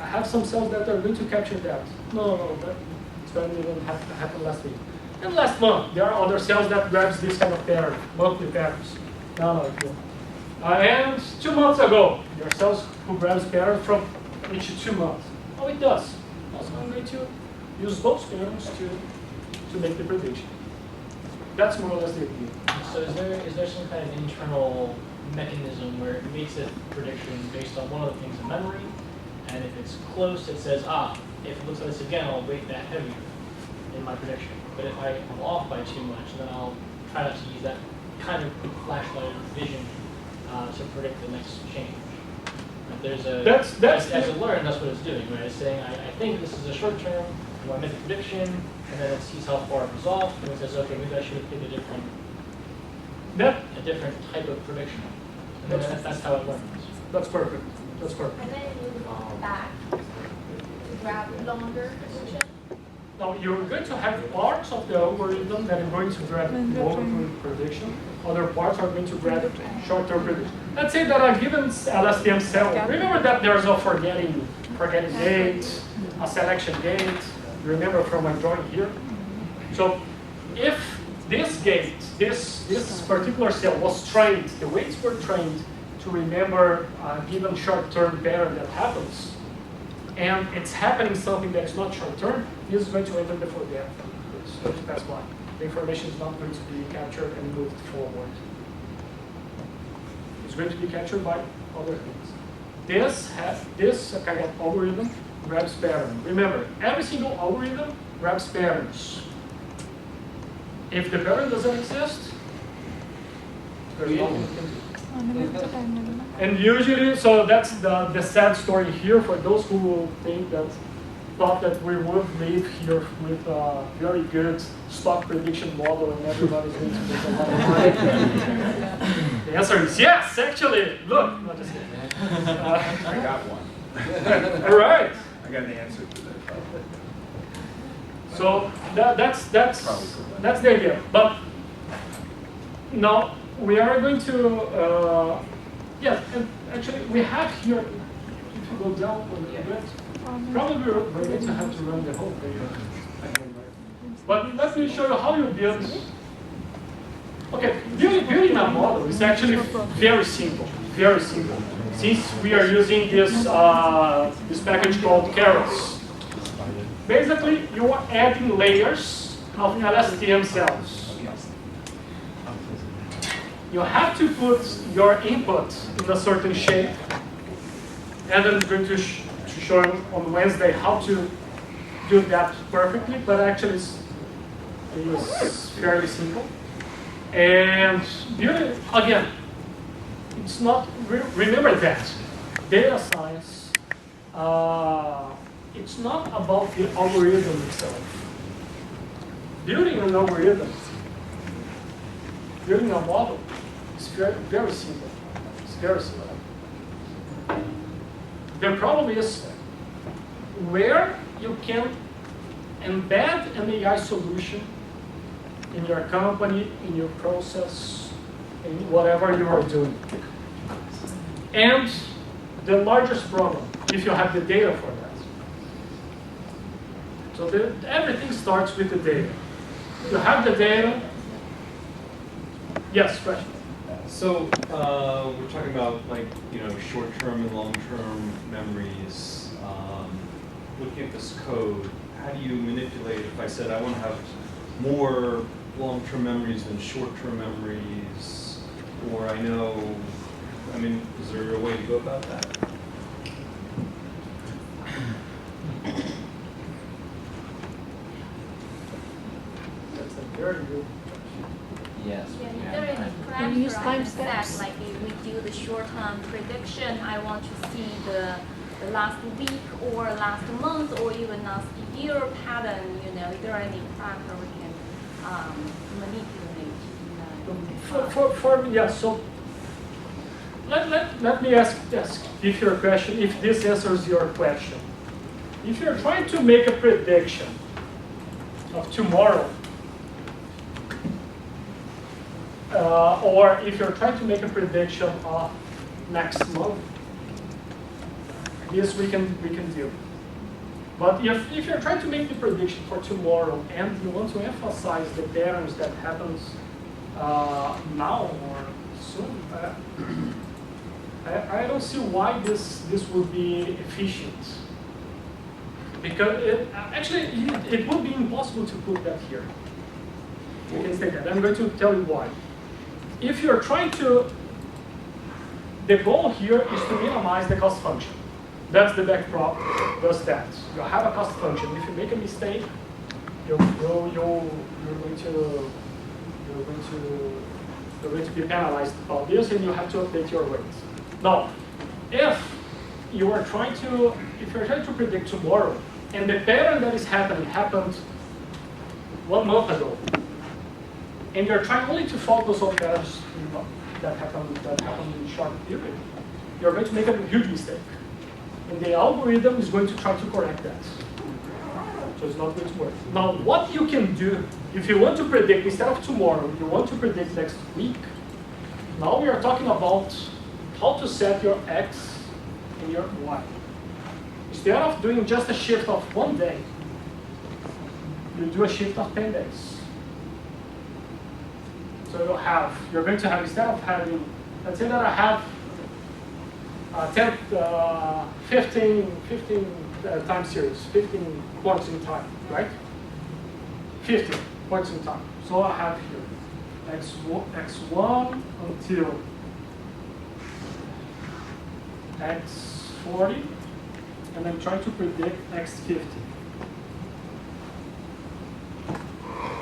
I have some cells that are going to capture that. No, that pattern didn't happen last week. And last month, there are other cells that grabs this kind of pattern, monthly patterns. No. And 2 months ago, there are cells who grabs patterns from each 2 months. Oh, it does. Also, I'm going to use those patterns to make the prediction. That's more or less the idea. So is there some kind of internal mechanism where it makes a prediction based on one of the things in memory, and if it's close, it says, if it looks like this again, I'll weight that heavier in my prediction. But if I am off by too much, then I'll try not to use that kind of flashlight vision to predict the next change. If there's as it learns, that's what it's doing, right? It's saying, I think this is a short term, I want to make a prediction, and then it sees how far it was off, and it says, okay, maybe I should have picked a different type of prediction. And then that's how it learns. That's perfect. That's perfect. And then you move back to grab longer prediction. Now, you're going to have parts of the algorithm that are going to grab long-term prediction. Other parts are going to grab short-term prediction. Let's say that a given LSTM cell, remember that there's a forgetting gate, a selection gate. Remember from my drawing here? So if this gate, this particular cell was trained, the weights were trained to remember a given short-term pattern that happens, and it's happening something that's not short-term, this is going to enter the forget. It's going to pass by. The information is not going to be captured and moved forward. It's going to be captured by other things. This kind of algorithm grabs patterns. Remember, every single algorithm grabs patterns. If the pattern doesn't exist, there's nothing we can do. And usually, so that's the sad story here for those who thought that we would leave here with a very good stock prediction model and everybody's going to make a lot of money. The answer is yes, actually. Look, not just kidding. I got one. All right. I got the answer to that problem. So that's the idea. But now we are going to yes, and actually we have here. If you go down a little bit, probably we're going to have to run the whole thing. But let me show you how you build. Okay, building a model is actually very simple. Very simple. Since we are using this package called Keras. Basically, you are adding layers of LSTM cells. You have to put your input in a certain shape, and I'm going to show you on Wednesday how to do that perfectly, but actually it's fairly simple. And again, it's not, remember that data science, it's not about the algorithm itself. Building an algorithm, building a model is very, very simple. It's very simple. The problem is where you can embed an AI solution in your company, in your process, in whatever you are doing. And the largest problem, if you have the data for that. So everything starts with the data. You have the data. Yes, question. So we're talking about short-term and long-term memories. Looking at this code, how do you manipulate? If I said I want to have more long-term memories than short-term memories, or is there a way to go about that? That's a very good. Yes. Yeah, is there any Can you use parameter I can timestamps? set, like if we do the short-term prediction, I want to see the last week or last month or even last year pattern, is there any parameter we can manipulate? For me, yes. So let me ask if your question, if this answers your question. If you're trying to make a prediction of tomorrow, or if you're trying to make a prediction of next month, this we can do. But if you're trying to make the prediction for tomorrow and you want to emphasize the patterns that happens now or soon, I don't see why this would be efficient. Because it would be impossible to put that here. You can say that. I'm going to tell you why. If you're trying to, the goal here is to minimize the cost function. That's the backprop does that. You have a cost function. If you make a mistake, you're going to be penalized about this, and you have to update your weights. Now, if you're trying to predict tomorrow, and the pattern that is happening happened 1 month ago, and you're trying only to focus on patterns that happened in a short period, you're going to make a huge mistake. And the algorithm is going to try to correct that. So it's not going to work. Now, what you can do, if you want to predict, instead of tomorrow, you want to predict next week, now we are talking about how to set your X and your Y. Instead of doing just a shift of 1 day, you do a shift of 10 days. So you're going to have, instead of having, let's say that I have 15 time series, 15 points in time, right? 15 points in time. So I have here x1 until x40, and I'm trying to predict x50.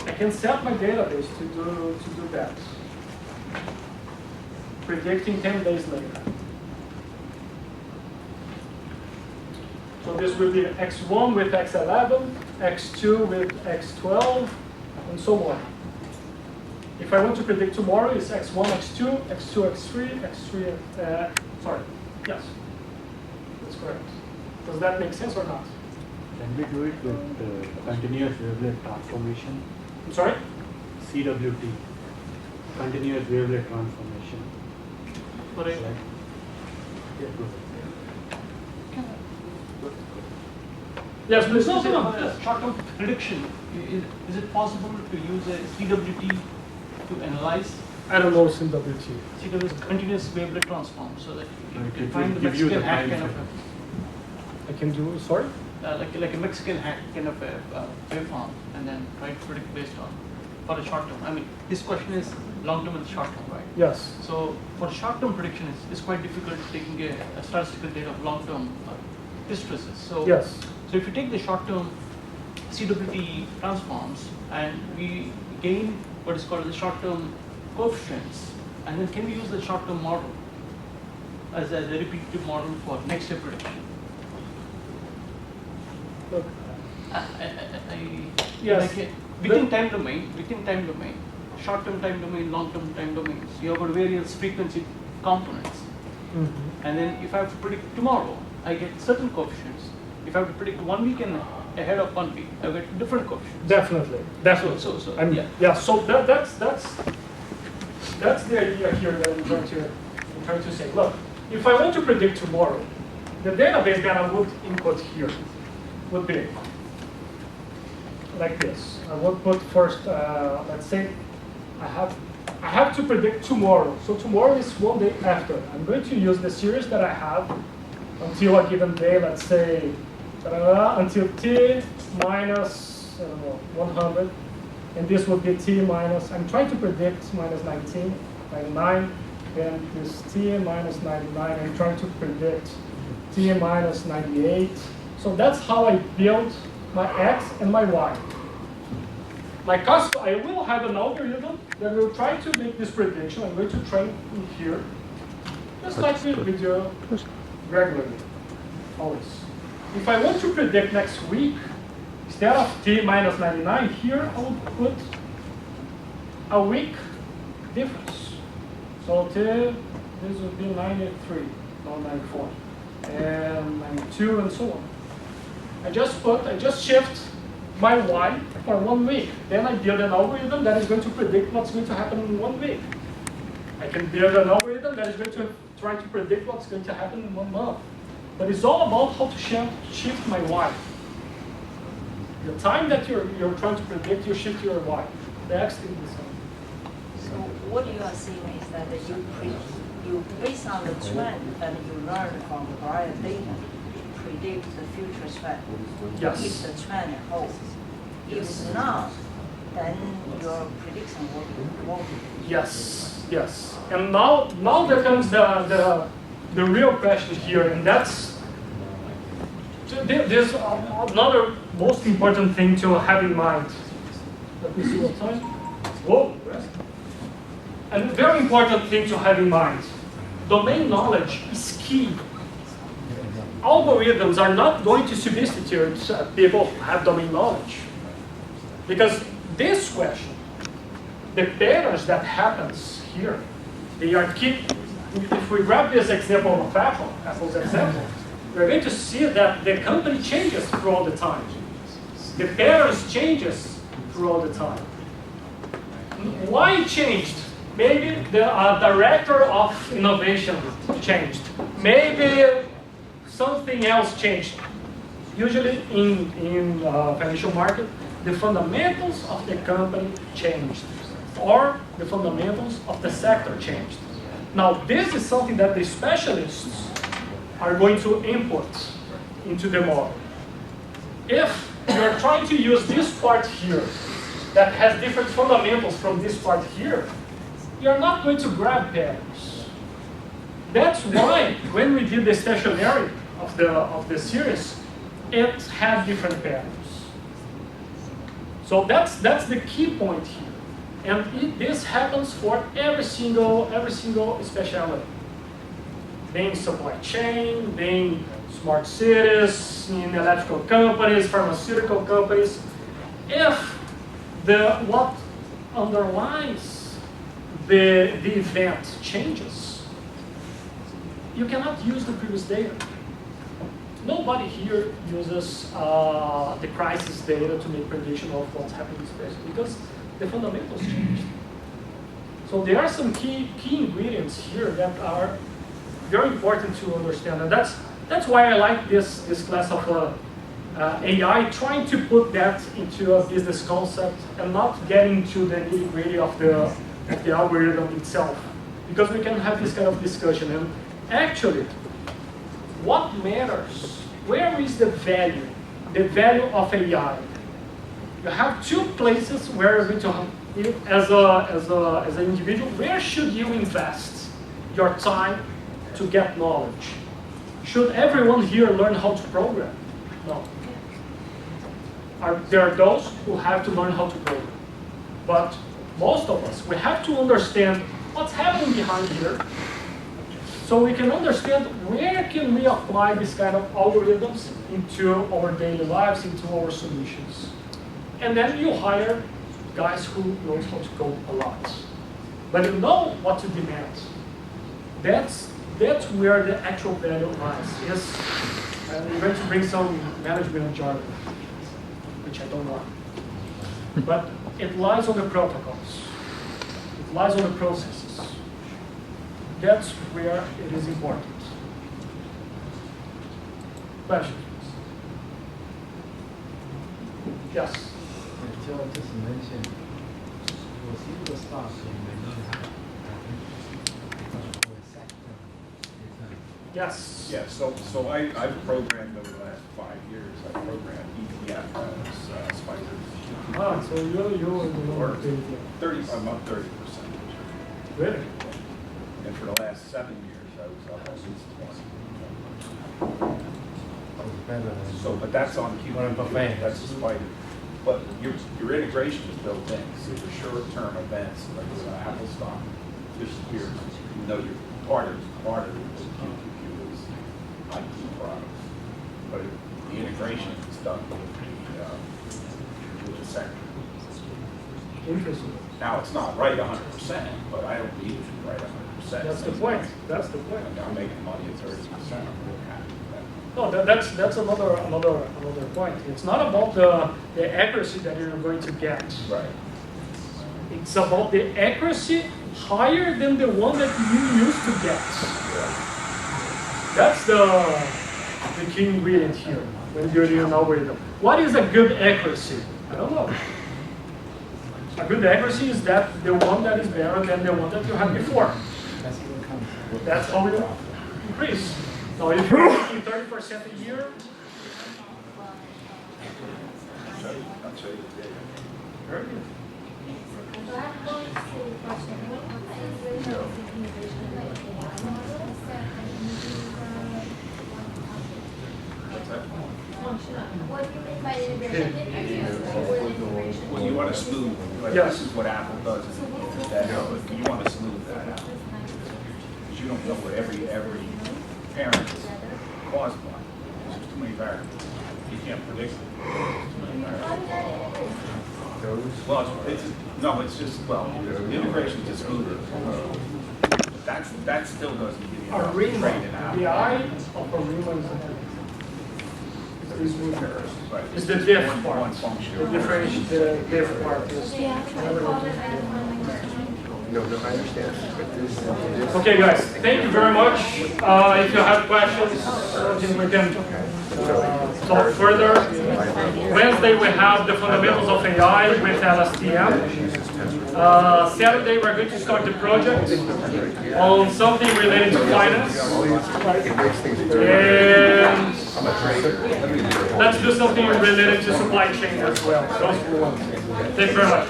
I can set my database to do that, predicting 10 days later. So this will be x1 with x11, x2 with x12, and so on. If I want to predict tomorrow, it's x1, x2, x2, x3, x3, sorry. Yes, that's correct. Does that make sense or not? Can we do it with continuous wavelet transformation? I'm sorry? CWT, continuous wavelet transformation. What is it? Yes, please. Short-term prediction. Is it possible to use a CWT to analyze? I don't know CWT. CWT is continuous wavelet transform, so that you can It find will the give you Mexican the hat time kind of frame. I can do, sorry? like a Mexican hat kind of a waveform, and then try to predict based on for a short term. I mean, this question is long term and short term, right? Yes. So for short term prediction, it's quite difficult taking a statistical data of long term distresses. So yes. So if you take the short term CWT transforms and we gain what is called the short term coefficients, and then can we use the short-term model as a repetitive model for next year prediction? Look, Yes. Like within time domain, short-term time domain, long-term time domains, you have got various frequency components. And then if I have to predict tomorrow, I get certain coefficients. If I have to predict 1 week and ahead of 1 week, I get different coefficients. Definitely. So So that's the idea here that I'm trying to say. Look, if I want to predict tomorrow, the database that I would input here would be like this. I would put first, let's say, I have to predict tomorrow. So tomorrow is 1 day after. I'm going to use the series that I have until a given day, let's say, until t minus, I don't know, 100. And this would be t minus, I'm trying to predict minus 19, 99. Then this t minus 99, I'm trying to predict t minus 98. So that's how I build my x and my y. I will have an algorithm that will try to make this prediction. I'm going to train in here, just like we do regularly, always. If I want to predict next week, instead of t minus 99 here, I would put a week difference. So this would be 93, not 94, and 92, and so on. I just shift my y for 1 week. Then I build an algorithm that is going to predict what's going to happen in 1 week. I can build an algorithm that is going to try to predict what's going to happen in 1 month. But it's all about how to shift my y. The time that you're trying to predict, you shift your y. The x is the same. So what you are saying is that you based on the trend that you learn from prior data, predict the future trend. Yes. If the trend holds. If not, then your prediction won't. Yes, yes. And now there comes the real question here, and that's there's another most important thing to have in mind. Let me see what time. Whoa. And a very important thing to have in mind. Domain knowledge is key. Algorithms are not going to substitute people who have domain knowledge. Because this question, the patterns that happens here, they are key. If we grab this example of Apple's example, we're going to see that the company changes throughout the time. The patterns changes throughout the time. Why it changed? Maybe the director of innovation changed. Maybe something else changed. Usually in financial market, the fundamentals of the company changed, or the fundamentals of the sector changed. Now, this is something that the specialists are going to input into the model. If you're trying to use this part here that has different fundamentals from this part here, you're not going to grab patterns. That's why when we did the stationary of the series, it had different patterns. So that's the key point here. And this happens for every single specialty. Being supply chain, being smart cities, in electrical companies, pharmaceutical companies. If what underlies the event changes, you cannot use the previous data. Nobody here uses the crisis data to make prediction of what's happening in space because the fundamentals changed. So there are some key ingredients here that are very important to understand, and that's why I like this class of AI, trying to put that into a business concept and not getting to the nitty-gritty of the algorithm itself, because we can have this kind of discussion. And actually, what matters? Where is the value? The value of AI. You have two places where you're going to have, as an individual, where should you invest your time to get knowledge? Should everyone here learn how to program? No. There are those who have to learn how to program. But most of us, we have to understand what's happening behind here, so we can understand where can we apply this kind of algorithms into our daily lives, into our solutions. And then you hire guys who knows how to code a lot. But you know what to demand. That's where the actual value lies. Yes, I'm going to bring some management jargon, which I don't know. But it lies on the protocols. It lies on the processes. That's where it is important. Questions? Yes. Just mention, was you the staff you mentioned Yes. Yeah, so I've programmed over the last 5 years, I've programmed ETF as spiders. Ah, so you're Or 30, I'm up 30%. Really? And for the last 7 years, I was up at least 20. So, but that's on QQQ, that's a spider. But your integration is built in, so your short-term events, like Apple stock, disappears. You know, you're part of the QQQ is IT products. But the integration is done with the sector. Interesting. Now, it's not right 100%, but I don't need it to be right 100%. That's the point. That's the point. I'm making money at 30%, I'm really happy with that. No, that's another point. It's not about the accuracy that you're going to get. Right. It's about the accuracy higher than the one that you used to get. That's the key ingredient here when you're doing an algorithm. What is a good accuracy? I don't know. A good accuracy is that the one that is better than the one that you had before. That's how we increase. Now, if you're making 30% a year, I'll show you the data. very good. What do you mean by integration? Well, you want to smooth, like Yes. this is what Apple does, you want to smooth that out. Because you don't know what every parent is caused by. There's too many variables. You can't predict it. Too many variables. Well, it's just, the integration to smooth it. That still doesn't give you enough Arima, training out. the eye of Arima is Right. is the diff One part. function. The diff part is. No, I understand. But this. Okay, guys, thank you very much. If you have questions, we can talk further. Wednesday, we have the fundamentals of AI with LSTM. Saturday, we're going to start the project on something related to finance. And let's do something related to supply chain as well. Thank you very much.